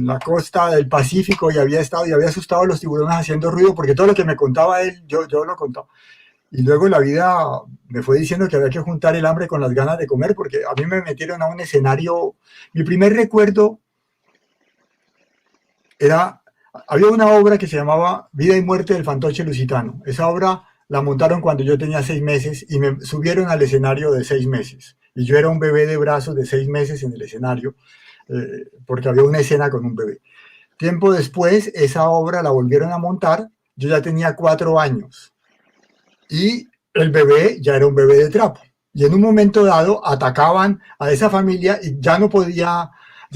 la costa del Pacífico y había asustado a los tiburones haciendo ruido, porque todo lo que me contaba él, yo lo contaba. Y luego la vida me fue diciendo que había que juntar el hambre con las ganas de comer, porque a mí me metieron a un escenario. Mi primer recuerdo había una obra que se llamaba Vida y Muerte del Fantoche Lusitano. Esa obra la montaron cuando yo tenía 6 meses y me subieron al escenario de 6 meses. Y yo era un bebé de brazos de 6 meses en el escenario, porque había una escena con un bebé. Tiempo después, esa obra la volvieron a montar. Yo ya tenía 4 años y el bebé ya era un bebé de trapo. Y en un momento dado atacaban a esa familia y ya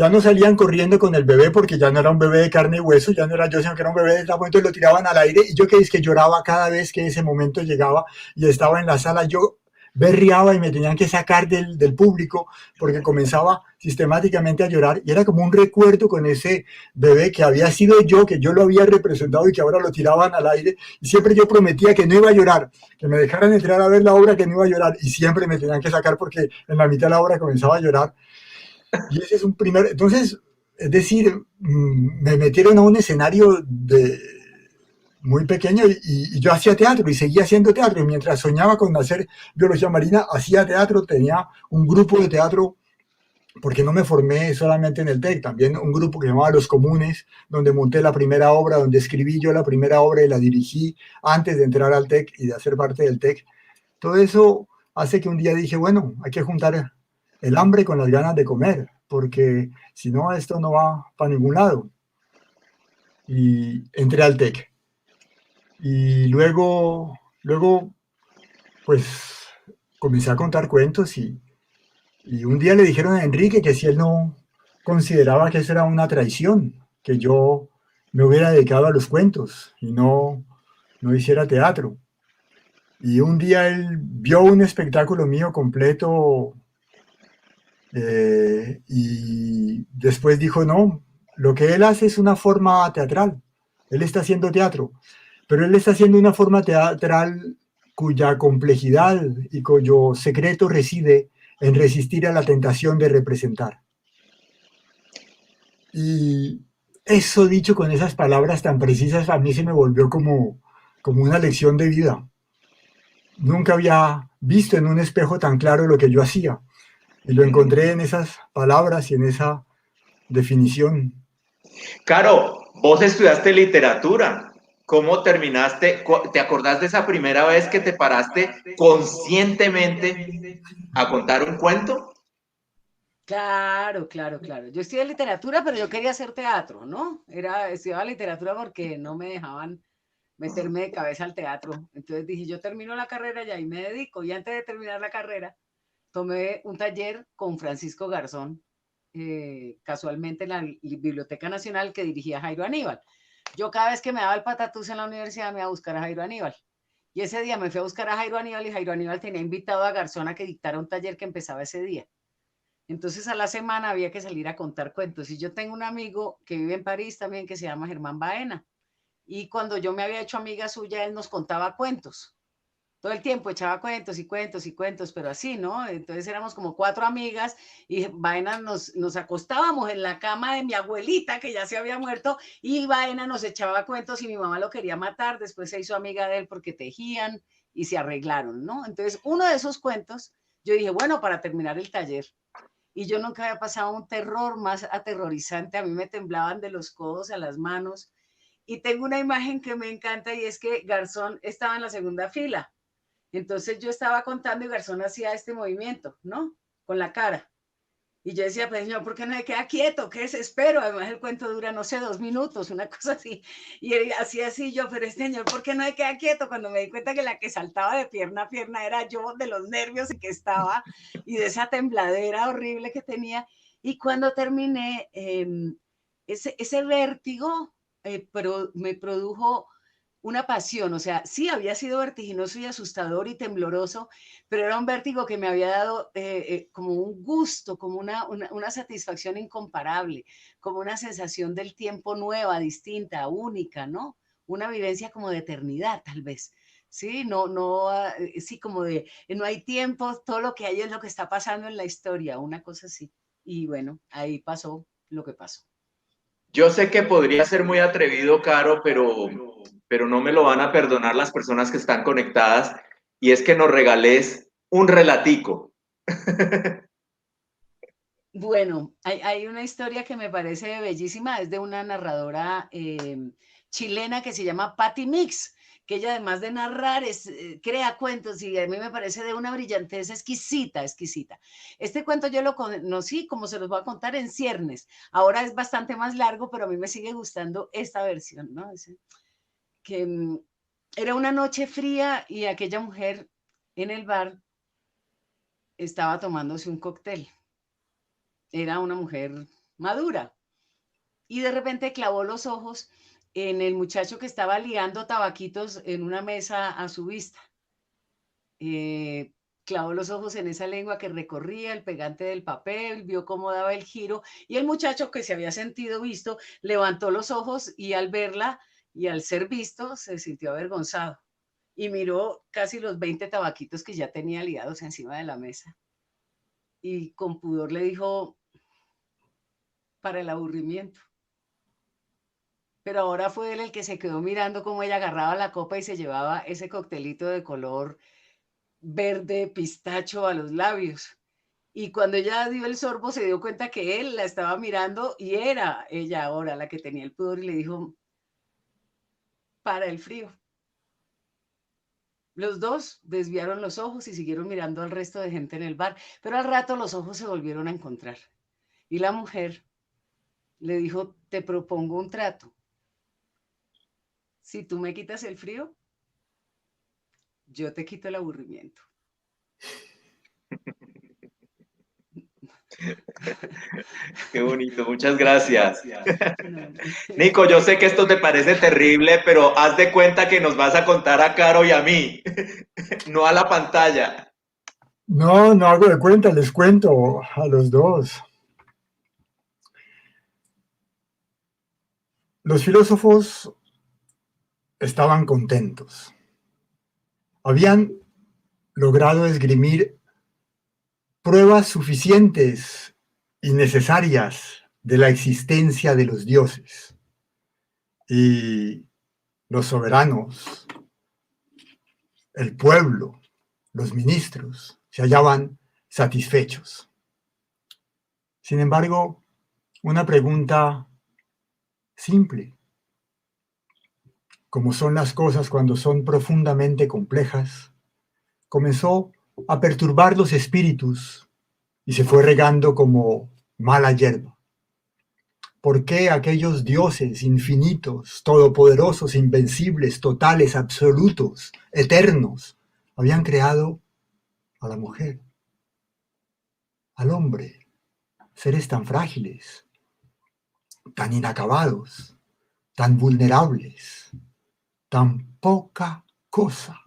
no salían corriendo con el bebé porque ya no era un bebé de carne y hueso, ya no era yo, sino que era un bebé de trapo. Entonces lo tiraban al aire y yo que lloraba cada vez que ese momento llegaba y estaba en la sala. Yo berreaba y me tenían que sacar del público porque comenzaba sistemáticamente a llorar, y era como un recuerdo con ese bebé que había sido yo, que yo lo había representado y que ahora lo tiraban al aire, y siempre yo prometía que no iba a llorar, que me dejaran entrar a ver la obra, que no iba a llorar, y siempre me tenían que sacar porque en la mitad de la obra comenzaba a llorar. Y ese es un primer, entonces, es decir, me metieron a un escenario muy pequeño y yo hacía teatro y seguía haciendo teatro, y mientras soñaba con hacer biología marina, hacía teatro, tenía un grupo de teatro, porque no me formé solamente en el TEC, también un grupo que se llamaba Los Comunes, donde monté la primera obra, donde escribí yo la primera obra y la dirigí antes de entrar al TEC y de hacer parte del TEC. Todo eso hace que un día dije, bueno, hay que juntar el hambre con las ganas de comer, porque si no, esto no va para ningún lado. Y entré al TEC. Y luego, pues, comencé a contar cuentos y un día le dijeron a Enrique que si él no consideraba que eso era una traición, que yo me hubiera dedicado a los cuentos y no hiciera teatro. Y un día él vio un espectáculo mío completo y después dijo, no, lo que él hace es una forma teatral. Él está haciendo teatro, pero él está haciendo una forma teatral cuya complejidad y cuyo secreto reside en resistir a la tentación de representar. Y eso, dicho con esas palabras tan precisas, a mí se me volvió como una lección de vida. Nunca había visto en un espejo tan claro lo que yo hacía, y lo encontré en esas palabras y en esa definición. Caro, vos estudiaste literatura. ¿Cómo terminaste? ¿Te acordás de esa primera vez que te paraste conscientemente a contar un cuento? Claro, claro, claro. Yo estudié literatura, pero yo quería hacer teatro, ¿no? Estudiaba literatura porque no me dejaban meterme de cabeza al teatro. Entonces dije, yo termino la carrera ya y me dedico. Y antes de terminar la carrera, tomé un taller con Francisco Garzón, casualmente en la Biblioteca Nacional, que dirigía Jairo Aníbal. Yo cada vez que me daba el patatús en la universidad me iba a buscar a Jairo Aníbal. Y ese día me fui a buscar a Jairo Aníbal y Jairo Aníbal tenía invitado a Garzón a que dictara un taller que empezaba ese día. Entonces a la semana había que salir a contar cuentos. Y yo tengo un amigo que vive en París también que se llama Germán Baena. Y cuando yo me había hecho amiga suya, él nos contaba cuentos. Todo el tiempo echaba cuentos y cuentos y cuentos, pero así, ¿no? Entonces éramos como 4 amigas y Baena nos acostábamos en la cama de mi abuelita, que ya se había muerto, y Baena nos echaba cuentos y mi mamá lo quería matar. Después se hizo amiga de él porque tejían y se arreglaron, ¿no? Entonces uno de esos cuentos, yo dije, bueno, para terminar el taller. Y yo nunca había pasado un terror más aterrorizante. A mí me temblaban de los codos a las manos. Y tengo una imagen que me encanta y es que Garzón estaba en la segunda fila. Entonces yo estaba contando y Garzón hacía este movimiento, ¿no? Con la cara. Y yo decía, pues señor, ¿por qué no se queda quieto? ¿Qué desespero? Además el cuento dura, no sé, 2 minutos, una cosa así. Y él, así yo, pero este señor, ¿por qué no se queda quieto? Cuando me di cuenta que la que saltaba de pierna a pierna era yo, de los nervios en que estaba y de esa tembladera horrible que tenía. Y cuando terminé, ese vértigo me produjo una pasión, o sea, sí había sido vertiginoso y asustador y tembloroso, pero era un vértigo que me había dado como un gusto, como una satisfacción incomparable, como una sensación del tiempo nueva, distinta, única, ¿no? Una vivencia como de eternidad, tal vez. Sí, sí, como de no hay tiempo, todo lo que hay es lo que está pasando en la historia, una cosa así. Y bueno, ahí pasó lo que pasó. Yo sé que podría ser muy atrevido, Caro, pero no me lo van a perdonar las personas que están conectadas, y es que nos regales un relatico. Bueno, hay una historia que me parece bellísima, es de una narradora chilena que se llama Patti Mix, que ella además de narrar crea cuentos y a mí me parece de una brillantez exquisita, exquisita. Este cuento yo lo conocí, como se los voy a contar, en ciernes. Ahora es bastante más largo, pero a mí me sigue gustando esta versión, ¿no? Que era una noche fría y aquella mujer en el bar estaba tomándose un cóctel. Era una mujer madura y de repente clavó los ojos en el muchacho que estaba liando tabaquitos en una mesa a su vista. Clavó los ojos en esa lengua que recorría el pegante del papel, vio cómo daba el giro y el muchacho, que se había sentido visto, levantó los ojos y al verla y al ser visto se sintió avergonzado y miró casi los 20 tabaquitos que ya tenía liados encima de la mesa y con pudor le dijo: para el aburrimiento. Pero ahora fue él el que se quedó mirando cómo ella agarraba la copa y se llevaba ese coctelito de color verde pistacho a los labios. Y cuando ella dio el sorbo se dio cuenta que él la estaba mirando y era ella ahora la que tenía el pudor y le dijo: para el frío. Los dos desviaron los ojos y siguieron mirando al resto de gente en el bar, pero al rato los ojos se volvieron a encontrar. Y la mujer le dijo: te propongo un trato. Si tú me quitas el frío, yo te quito el aburrimiento. Qué bonito, muchas gracias. Nico, yo sé que esto te parece terrible, pero haz de cuenta que nos vas a contar a Caro y a mí, no a la pantalla. No, no hago de cuenta, les cuento a los dos. Los filósofos estaban contentos. Habían logrado esgrimir pruebas suficientes y necesarias de la existencia de los dioses. Y los soberanos, el pueblo, los ministros, se hallaban satisfechos. Sin embargo, una pregunta simple, como son las cosas cuando son profundamente complejas, comenzó a perturbar los espíritus y se fue regando como mala hierba. ¿Por qué aquellos dioses infinitos, todopoderosos, invencibles, totales, absolutos, eternos, habían creado a la mujer, al hombre, seres tan frágiles, tan inacabados, tan vulnerables, tan poca cosa?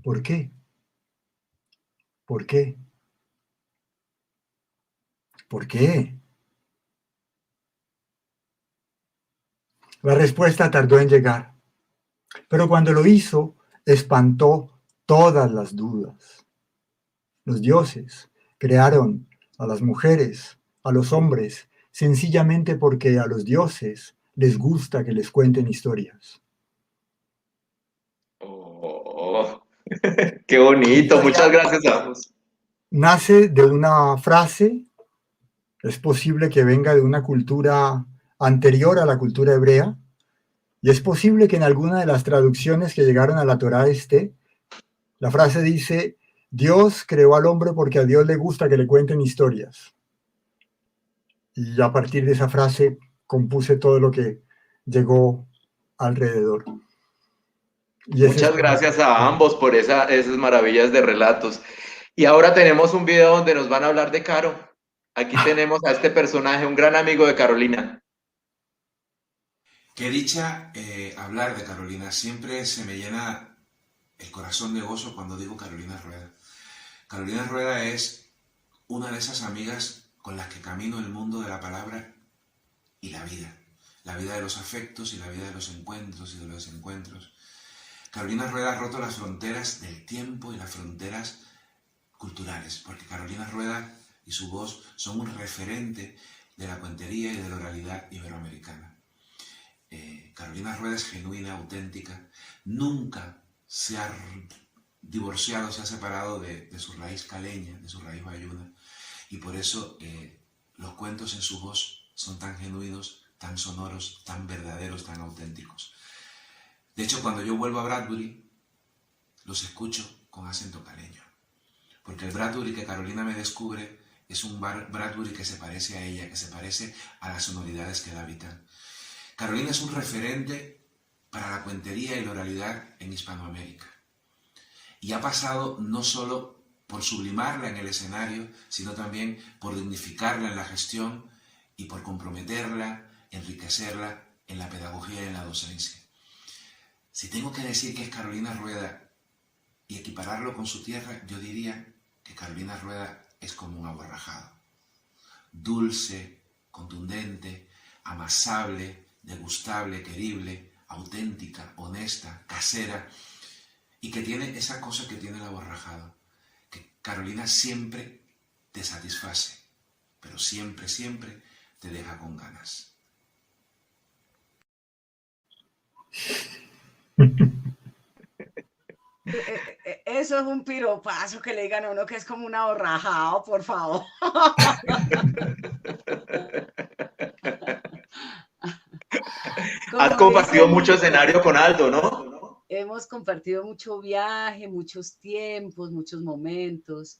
¿Por qué? ¿Por qué? ¿Por qué? La respuesta tardó en llegar, pero cuando lo hizo, espantó todas las dudas. Los dioses crearon a las mujeres, a los hombres, sencillamente porque a los dioses les gusta que les cuenten historias. Oh, qué bonito, muchas gracias a ambos. Nace de una frase, es posible que venga de una cultura anterior a la cultura hebrea, y es posible que en alguna de las traducciones que llegaron a la Torá esté. La frase dice: Dios creó al hombre porque a Dios le gusta que le cuenten historias. Y a partir de esa frase compuse todo lo que llegó alrededor. Muchas gracias a ambos por esas maravillas de relatos. Y ahora tenemos un video donde nos van a hablar de Caro. Aquí tenemos a este personaje, un gran amigo de Carolina. Qué dicha hablar de Carolina. Siempre se me llena el corazón de gozo cuando digo Carolina Rueda. Carolina Rueda es una de esas amigas con las que camino el mundo de la palabra y la vida de los afectos y la vida de los encuentros y de los desencuentros. Carolina Rueda ha roto las fronteras del tiempo y las fronteras culturales, porque Carolina Rueda y su voz son un referente de la cuentería y de la oralidad iberoamericana. Carolina Rueda es genuina, auténtica, nunca se ha divorciado, se ha separado de su raíz caleña, de su raíz bayuna, y por eso los cuentos en su voz son tan genuinos, tan sonoros, tan verdaderos, tan auténticos. De hecho, cuando yo vuelvo a Bradbury, los escucho con acento caleño, porque el Bradbury que Carolina me descubre es un Bradbury que se parece a ella, que se parece a las sonoridades que la habitan. Carolina es un referente para la cuentería y la oralidad en Hispanoamérica. Y ha pasado no solo por sublimarla en el escenario, sino también por dignificarla en la gestión y por comprometerla, enriquecerla en la pedagogía y en la docencia. Si tengo que decir que es Carolina Rueda y equipararlo con su tierra, yo diría que Carolina Rueda es como un aborrajado. Dulce, contundente, amasable, degustable, querible, auténtica, honesta, casera, y que tiene esa cosa que tiene el aborrajado, que Carolina siempre te satisface, pero siempre, siempre te deja con ganas. Eso es un piropazo que le digan a uno que es como un aborrajado, por favor. Has compartido mucho escenario con Aldo, ¿no? Hemos compartido mucho viaje, muchos tiempos, muchos momentos.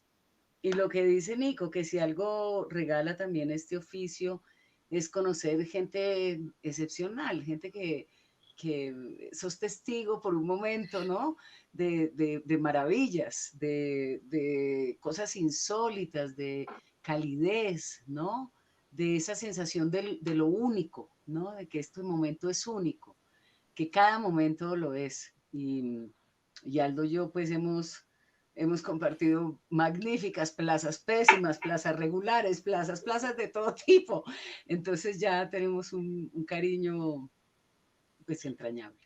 Y lo que dice Nico, que si algo regala también este oficio, es conocer gente excepcional, gente que sos testigo por un momento, ¿no? De maravillas, de cosas insólitas, de calidez, ¿no? De esa sensación de lo único, ¿no? De que este momento es único, que cada momento lo es. Y Aldo y yo pues hemos compartido magníficas plazas, pésimas, plazas regulares, plazas de todo tipo. Entonces ya tenemos un cariño pues entrañable.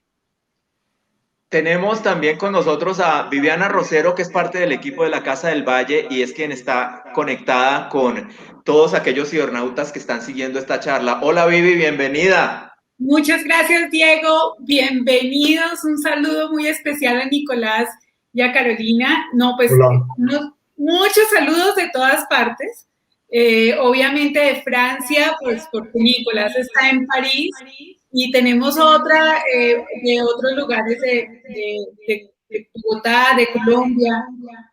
Tenemos también con nosotros a Viviana Rosero, que es parte del equipo de la Casa del Valle y es quien está conectada con todos aquellos cibernautas que están siguiendo esta charla. Hola Vivi, bienvenida. Muchas gracias, Diego. Bienvenidos. Un saludo muy especial a Nicolás y a Carolina. No, pues muchos saludos de todas partes. Obviamente de Francia, pues porque Nicolás está en París y tenemos otra de otros lugares de Bogotá, de Colombia.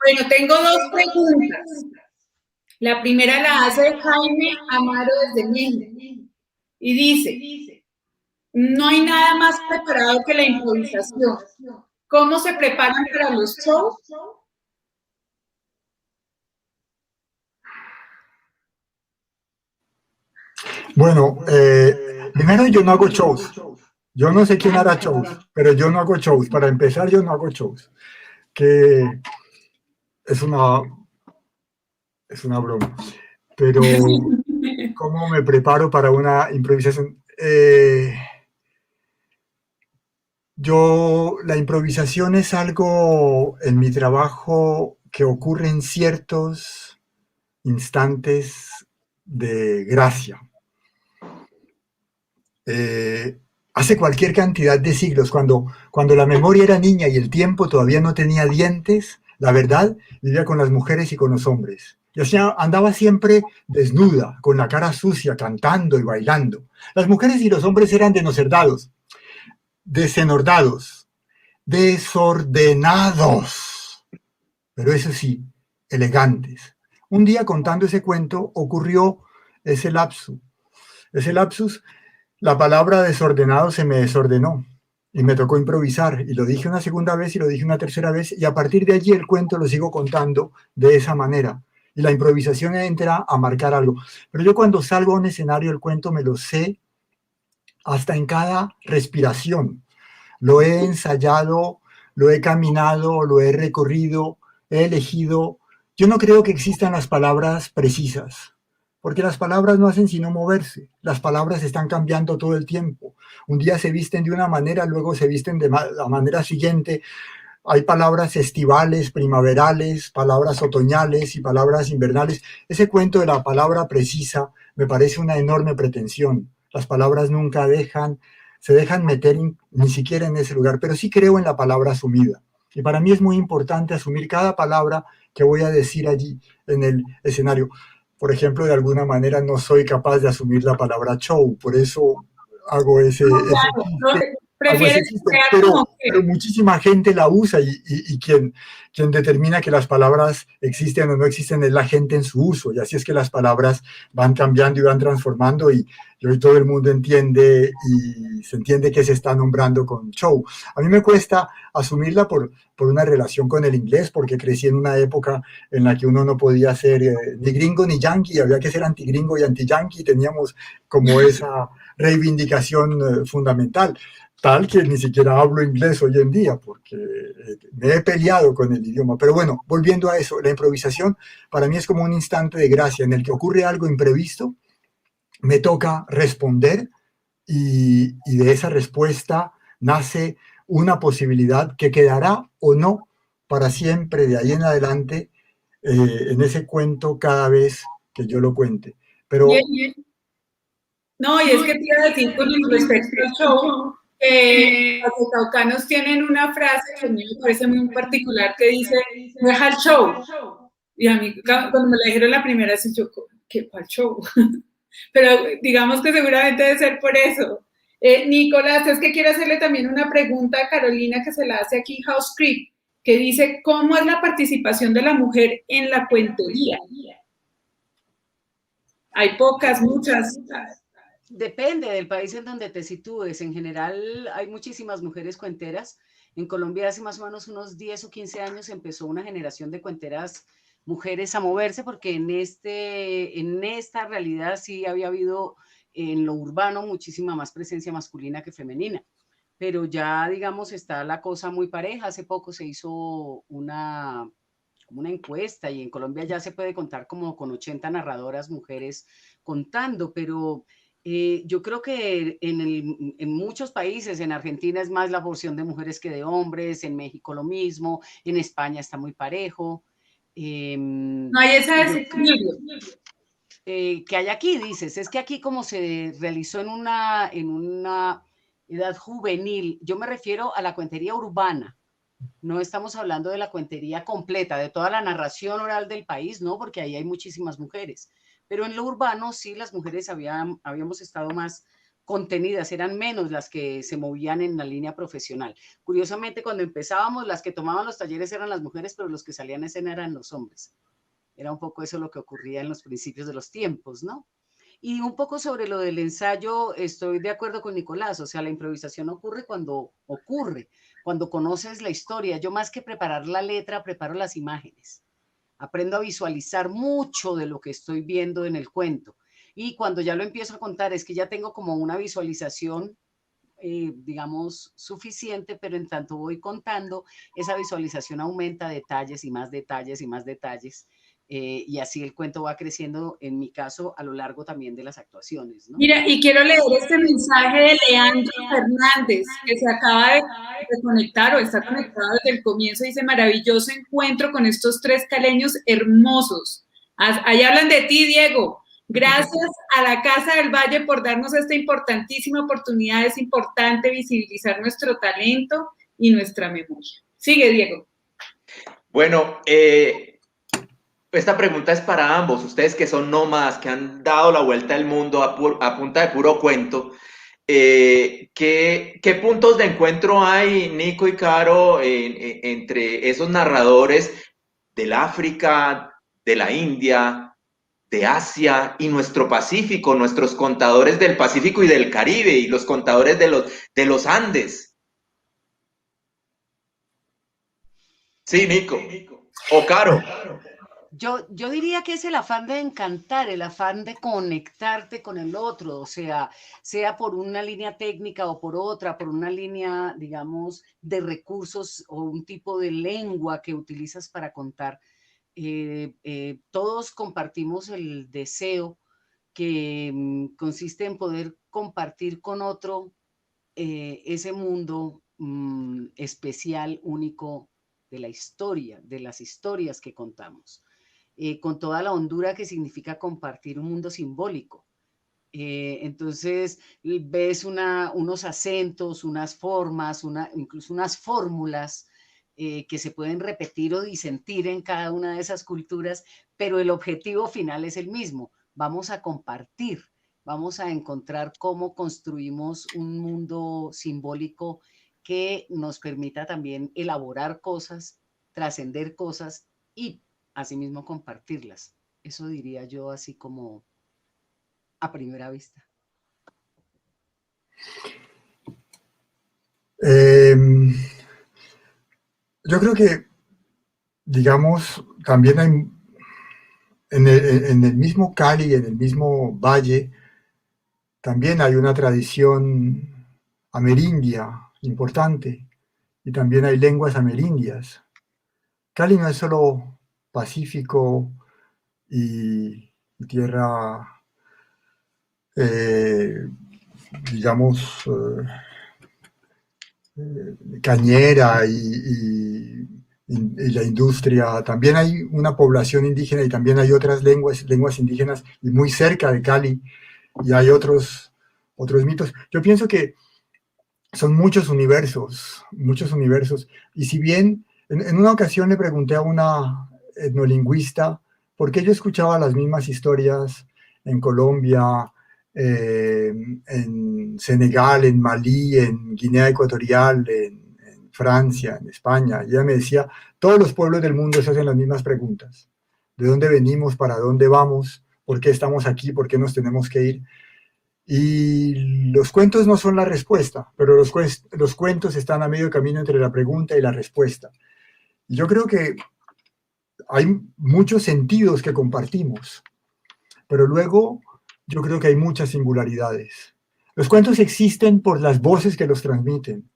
Bueno, tengo dos preguntas. La primera la hace Jaime Amaro desde México y dice: no hay nada más preparado que la improvisación. ¿Cómo se preparan para los shows? Bueno, primero yo no hago shows. Yo no sé quién hará shows, pero yo no hago shows. Para empezar, yo no hago shows. Que es una broma. Pero, ¿cómo me preparo para una improvisación? La improvisación es algo en mi trabajo que ocurre en ciertos instantes de gracia. Hace cualquier cantidad de siglos, cuando la memoria era niña y el tiempo todavía no tenía dientes, la verdad vivía con las mujeres y con los hombres. Y así andaba siempre desnuda, con la cara sucia, cantando y bailando. Las mujeres y los hombres eran desordenados, desordenados. pero eso sí, elegantes. Un día contando ese cuento ocurrió ese lapsus. Ese lapsus, la palabra desordenado se me desordenó y me tocó improvisar. Y lo dije una segunda vez y lo dije una tercera vez y a partir de allí el cuento lo sigo contando de esa manera. Y la improvisación entra a marcar algo. Pero yo cuando salgo a un escenario el cuento me lo sé hasta en cada respiración. Lo he ensayado, lo he caminado, lo he recorrido, he elegido. Yo no creo que existan las palabras precisas, porque las palabras no hacen sino moverse. Las palabras están cambiando todo el tiempo. Un día se visten de una manera, luego se visten de la manera siguiente. Hay palabras estivales, primaverales, palabras otoñales y palabras invernales. Ese cuento de la palabra precisa me parece una enorme pretensión. Las palabras nunca se dejan meter ni siquiera en ese lugar, pero sí creo en la palabra asumida. Y para mí es muy importante asumir cada palabra que voy a decir allí en el escenario. Por ejemplo, de alguna manera no soy capaz de asumir la palabra show, por eso hago ese chiste, pero muchísima gente la usa y quien determina que las palabras existen o no existen es la gente en su uso, y así es que las palabras van cambiando y van transformando y hoy todo el mundo entiende y se entiende que se está nombrando con show. A mí me cuesta asumirla por una relación con el inglés, porque crecí en una época en la que uno no podía ser ni gringo ni yankee, había que ser antigringo y anti-yankee, teníamos como esa reivindicación fundamental, tal que ni siquiera hablo inglés hoy en día, porque me he peleado con el idioma. Pero bueno, volviendo a eso, la improvisación para mí es como un instante de gracia en el que ocurre algo imprevisto, me toca responder y de esa respuesta nace una posibilidad que quedará o no para siempre de ahí en adelante en ese cuento cada vez que yo lo cuente. Pero... No, y es que te iba a decir con respecto al show, los caucanos tienen una frase que a mí me parece muy particular que dice, deja el show. Y a mí, cuando me la dijeron la primera vez, yo, ¿cuál show? Pero digamos que seguramente debe ser por eso. Nicolás, es que quiero hacerle también una pregunta a Carolina que se la hace aquí House Creek, que dice, ¿cómo es la participación de la mujer en la cuentería? Hay pocas, muchas. Depende del país en donde te sitúes. En general hay muchísimas mujeres cuenteras. En Colombia hace más o menos unos 10 o 15 años empezó una generación de cuenteras mujeres a moverse, porque en esta realidad sí había habido en lo urbano muchísima más presencia masculina que femenina. Pero ya, digamos, está la cosa muy pareja. Hace poco se hizo una encuesta y en Colombia ya se puede contar como con 80 narradoras mujeres contando, pero... yo creo que en muchos países, en Argentina es más la porción de mujeres que de hombres, en México lo mismo, en España está muy parejo. No hay esa desequilibrio. Que hay aquí, dices, es que aquí como se realizó en una edad juvenil, yo me refiero a la cuentería urbana, no estamos hablando de la cuentería completa, de toda la narración oral del país, no, porque ahí hay muchísimas mujeres. Pero en lo urbano sí las mujeres habíamos estado más contenidas, eran menos las que se movían en la línea profesional. Curiosamente, cuando empezábamos, las que tomaban los talleres eran las mujeres, pero los que salían a escena eran los hombres. Era un poco eso lo que ocurría en los principios de los tiempos, ¿no? Y un poco sobre lo del ensayo, estoy de acuerdo con Nicolás, o sea, la improvisación ocurre, cuando conoces la historia. Yo más que preparar la letra, preparo las imágenes. Aprendo a visualizar mucho de lo que estoy viendo en el cuento. Y cuando ya lo empiezo a contar, es que ya tengo como una visualización, digamos, suficiente, pero en tanto voy contando, esa visualización aumenta detalles y más detalles y más detalles. Y así el cuento va creciendo, en mi caso, a lo largo también de las actuaciones, ¿no? Mira, y quiero leer este mensaje de Leandro Fernández, que se acaba de conectar o está conectado desde el comienzo. Dice, maravilloso encuentro con estos tres caleños hermosos. Ahí hablan de ti, Diego. Gracias a la Casa del Valle por darnos esta importantísima oportunidad. Es importante visibilizar nuestro talento y nuestra memoria. Sigue, Diego. Bueno, esta pregunta es para ambos, ustedes que son nómadas, que han dado la vuelta al mundo a punta de puro cuento. ¿Qué puntos de encuentro hay, Nico y Caro, entre esos narradores? del África, de la India, de Asia y nuestro Pacífico, nuestros contadores del Pacífico y del Caribe y los contadores de los Andes. Sí, Nico. O Caro. Yo diría que es el afán de encantar, el afán de conectarte con el otro, o sea por una línea técnica o por otra, por una línea, digamos, de recursos o un tipo de lengua que utilizas para contar. Todos compartimos el deseo que consiste en poder compartir con otro ese mundo especial, único de la historia, de las historias que contamos. Con toda la hondura que significa compartir un mundo simbólico. Entonces ves unos acentos, unas formas, incluso unas fórmulas que se pueden repetir o disentir en cada una de esas culturas, pero el objetivo final es el mismo. Vamos a compartir, vamos a encontrar cómo construimos un mundo simbólico que nos permita también elaborar cosas, trascender cosas y asimismo compartirlas. Eso diría yo así como a primera vista. Yo creo que, digamos, también hay en el mismo Cali, en el mismo valle, también hay una tradición amerindia importante y también hay lenguas amerindias. Cali no es solo Pacífico y tierra, digamos, cañera y la industria. También hay una población indígena y también hay otras lenguas indígenas, y muy cerca de Cali, y hay otros mitos. Yo pienso que son muchos universos, y si bien en una ocasión le pregunté a una etnolingüista por qué yo escuchaba las mismas historias en Colombia, en Senegal, en Malí, en Guinea Ecuatorial, en Francia, en España. Y ella me decía, todos los pueblos del mundo se hacen las mismas preguntas. ¿De dónde venimos? ¿Para dónde vamos? ¿Por qué estamos aquí? ¿Por qué nos tenemos que ir? Y los cuentos no son la respuesta, pero los cuentos están a medio camino entre la pregunta y la respuesta. Y yo creo que hay muchos sentidos que compartimos, pero luego yo creo que hay muchas singularidades. Los cuentos existen por las voces que los transmiten.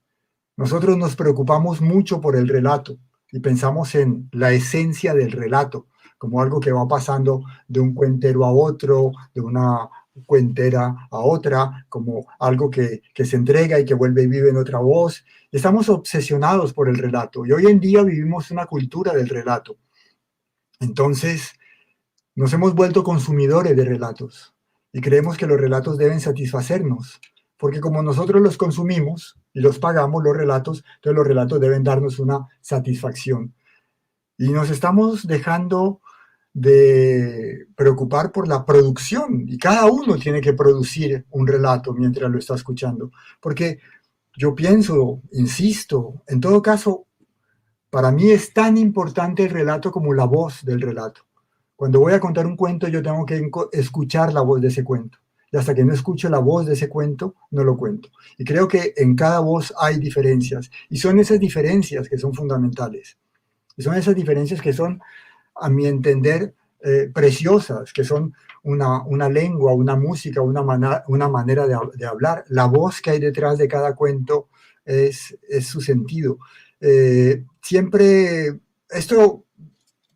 Nosotros nos preocupamos mucho por el relato y pensamos en la esencia del relato, como algo que va pasando de un cuentero a otro, de una cuentera a otra, como algo que se entrega y que vuelve y vive en otra voz. Estamos obsesionados por el relato y hoy en día vivimos una cultura del relato. Entonces, nos hemos vuelto consumidores de relatos y creemos que los relatos deben satisfacernos, porque como nosotros los consumimos y los pagamos, los relatos, entonces los relatos deben darnos una satisfacción. Y nos estamos dejando de preocupar por la producción, y cada uno tiene que producir un relato mientras lo está escuchando, porque yo pienso, insisto, en todo caso, para mí es tan importante el relato como la voz del relato. Cuando voy a contar un cuento, yo tengo que escuchar la voz de ese cuento, y hasta que no escucho la voz de ese cuento, no lo cuento. Y creo que en cada voz hay diferencias, y son esas diferencias que son fundamentales, y son esas diferencias que son, a mi entender, preciosas, que son una lengua, una música, una manera de hablar. La voz que hay detrás de cada cuento es su sentido. Siempre, esto,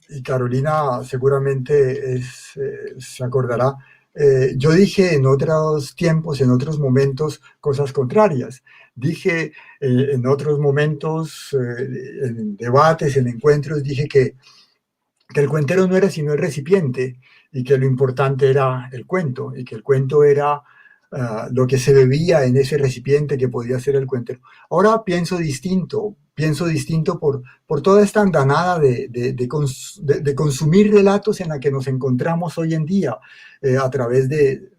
y Carolina seguramente se acordará, yo dije en otros tiempos, en otros momentos, cosas contrarias. Dije en otros momentos, en debates, en encuentros, dije que el cuentero no era sino el recipiente y que lo importante era el cuento y que el cuento era lo que se bebía en ese recipiente que podía ser el cuentero. Ahora pienso distinto por toda esta andanada de consumir relatos en la que nos encontramos hoy en día a través de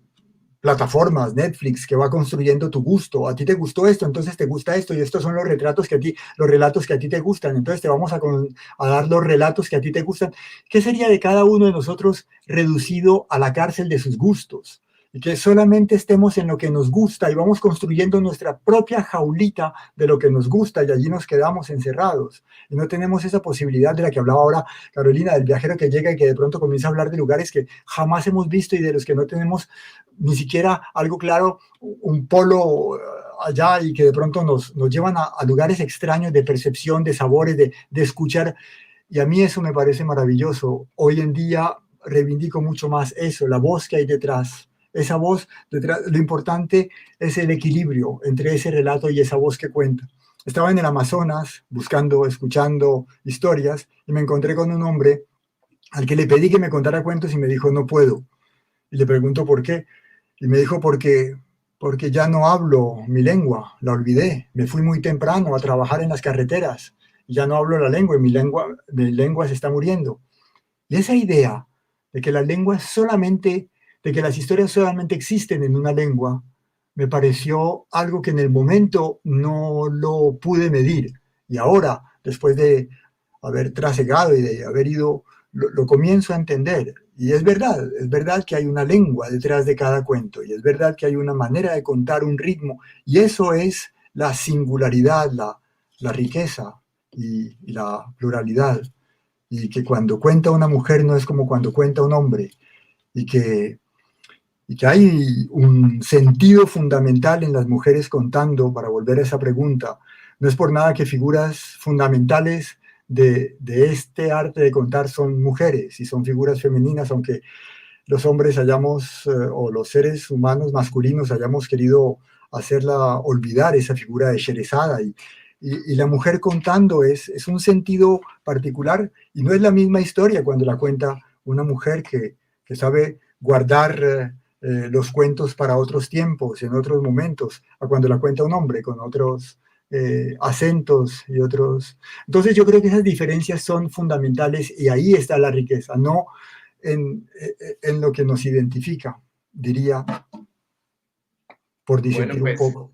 plataformas, Netflix, que va construyendo tu gusto. A ti te gustó esto, entonces te gusta esto, y estos son los relatos que a ti te gustan, entonces te vamos a dar los relatos que a ti te gustan. ¿Qué sería de cada uno de nosotros reducido a la cárcel de sus gustos? Y que solamente estemos en lo que nos gusta y vamos construyendo nuestra propia jaulita de lo que nos gusta y allí nos quedamos encerrados. Y no tenemos esa posibilidad de la que hablaba ahora Carolina, del viajero que llega y que de pronto comienza a hablar de lugares que jamás hemos visto y de los que no tenemos ni siquiera algo claro, un polo allá, y que de pronto nos llevan a lugares extraños de percepción, de sabores, de escuchar. Y a mí eso me parece maravilloso. Hoy en día reivindico mucho más eso, la voz que hay detrás. Esa voz detrás, lo importante es el equilibrio entre ese relato y esa voz que cuenta. Estaba en el Amazonas buscando, escuchando historias, y me encontré con un hombre al que le pedí que me contara cuentos y me dijo, no puedo. Y le pregunto por qué. Y me dijo, porque ya no hablo mi lengua, la olvidé. Me fui muy temprano a trabajar en las carreteras y ya no hablo la lengua y mi lengua se está muriendo. Y esa idea de que de que las historias solamente existen en una lengua, me pareció algo que en el momento no lo pude medir. Y ahora, después de haber trasegado y de haber ido, lo comienzo a entender. Y es verdad que hay una lengua detrás de cada cuento, y es verdad que hay una manera de contar, un ritmo, y eso es la singularidad, la riqueza y la pluralidad. Y que cuando cuenta una mujer no es como cuando cuenta un hombre, y que hay un sentido fundamental en las mujeres contando, para volver a esa pregunta. No es por nada que figuras fundamentales de este arte de contar son mujeres y son figuras femeninas, aunque los hombres o los seres humanos masculinos hayamos querido hacerla olvidar esa figura de Sherezada. Y la mujer contando es un sentido particular, y no es la misma historia cuando la cuenta una mujer que sabe guardar los cuentos para otros tiempos, en otros momentos, a cuando la cuenta un hombre con otros acentos y otros. Entonces yo creo que esas diferencias son fundamentales, y ahí está la riqueza, no en lo que nos identifica, diría, por disentir un poco.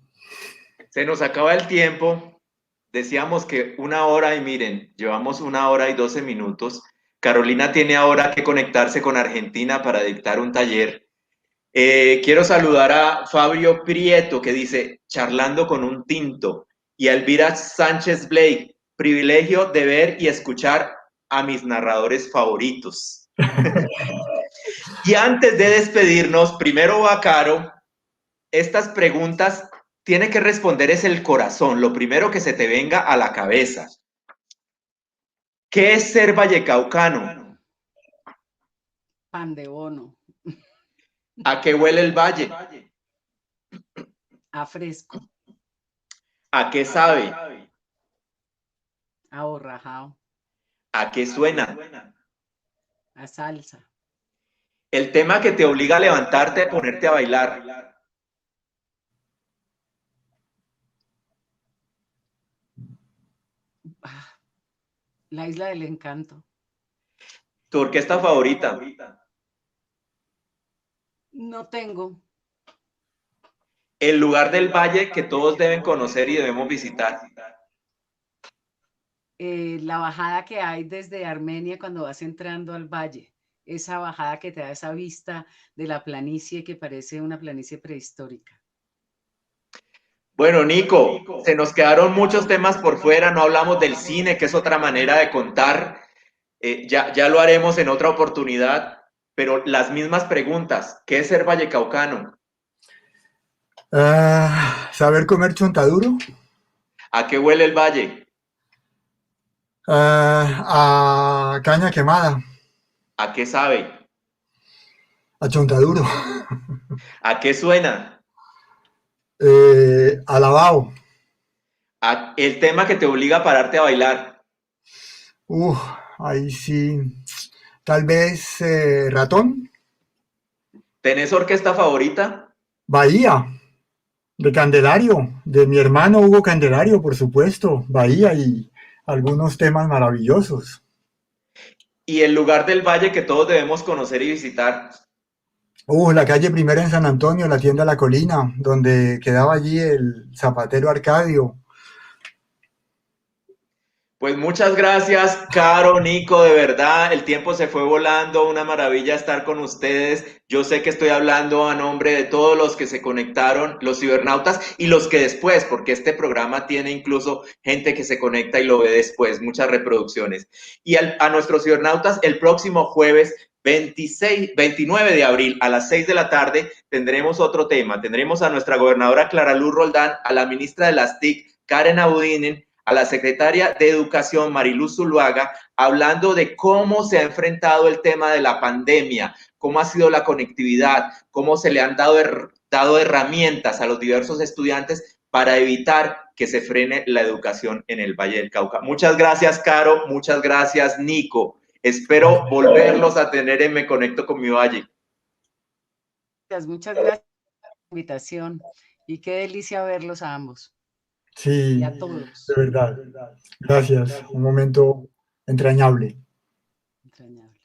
Se nos acaba el tiempo. Decíamos que 1 hora, y miren, llevamos 1 hora y 12 minutos. Carolina tiene ahora que conectarse con Argentina para dictar un taller. Quiero saludar a Fabio Prieto, que dice, charlando con un tinto, y a Elvira Sánchez Blake, privilegio de ver y escuchar a mis narradores favoritos. Y antes de despedirnos, primero va Caro. Estas preguntas tiene que responder es el corazón, lo primero que se te venga a la cabeza. ¿Qué es ser vallecaucano? Pan de bono. ¿A qué huele el valle? A fresco. ¿A qué sabe? A borrajao. ¿A qué suena? A salsa. El tema que te obliga a levantarte, a ponerte a bailar. La Isla del Encanto. ¿Tu orquesta favorita? No tengo. El lugar del valle que todos deben conocer y debemos visitar. La bajada que hay desde Armenia cuando vas entrando al valle. Esa bajada que te da esa vista de la planicie que parece una planicie prehistórica. Bueno, Nico, se nos quedaron muchos temas por fuera, no hablamos del cine, que es otra manera de contar, ya lo haremos en otra oportunidad, pero las mismas preguntas, ¿qué es ser vallecaucano? ¿Saber comer chontaduro? ¿A qué huele el valle? A caña quemada. ¿A qué sabe? A chontaduro. ¿A qué suena? A lavao. El tema que te obliga a pararte a bailar. Ahí sí. Tal vez Ratón. ¿Tenés orquesta favorita? Bahía, de Candelario, de mi hermano Hugo Candelario, por supuesto. Bahía y algunos temas maravillosos. ¿Y el lugar del valle que todos debemos conocer y visitar? La calle Primera en San Antonio, la tienda La Colina, donde quedaba allí el zapatero Arcadio. Pues muchas gracias, Caro, Nico, de verdad, el tiempo se fue volando, una maravilla estar con ustedes. Yo sé que estoy hablando a nombre de todos los que se conectaron, los cibernautas y los que después, porque este programa tiene incluso gente que se conecta y lo ve después, muchas reproducciones. Y a nuestros cibernautas, el próximo jueves 29 de abril a las 6 de la tarde tendremos otro tema. Tendremos a nuestra gobernadora Clara Luz Roldán, a la ministra de las TIC, Karen Abudinen, a la secretaria de Educación, Mariluz Zuluaga, hablando de cómo se ha enfrentado el tema de la pandemia, cómo ha sido la conectividad, cómo se le han dado herramientas a los diversos estudiantes para evitar que se frene la educación en el Valle del Cauca. Muchas gracias, Caro. Muchas gracias, Nico. Espero volverlos a tener en Me Conecto con mi Valle. Muchas gracias por la invitación y qué delicia verlos a ambos. Sí, y a todos. de verdad. Gracias. Un momento entrañable. Entrañable.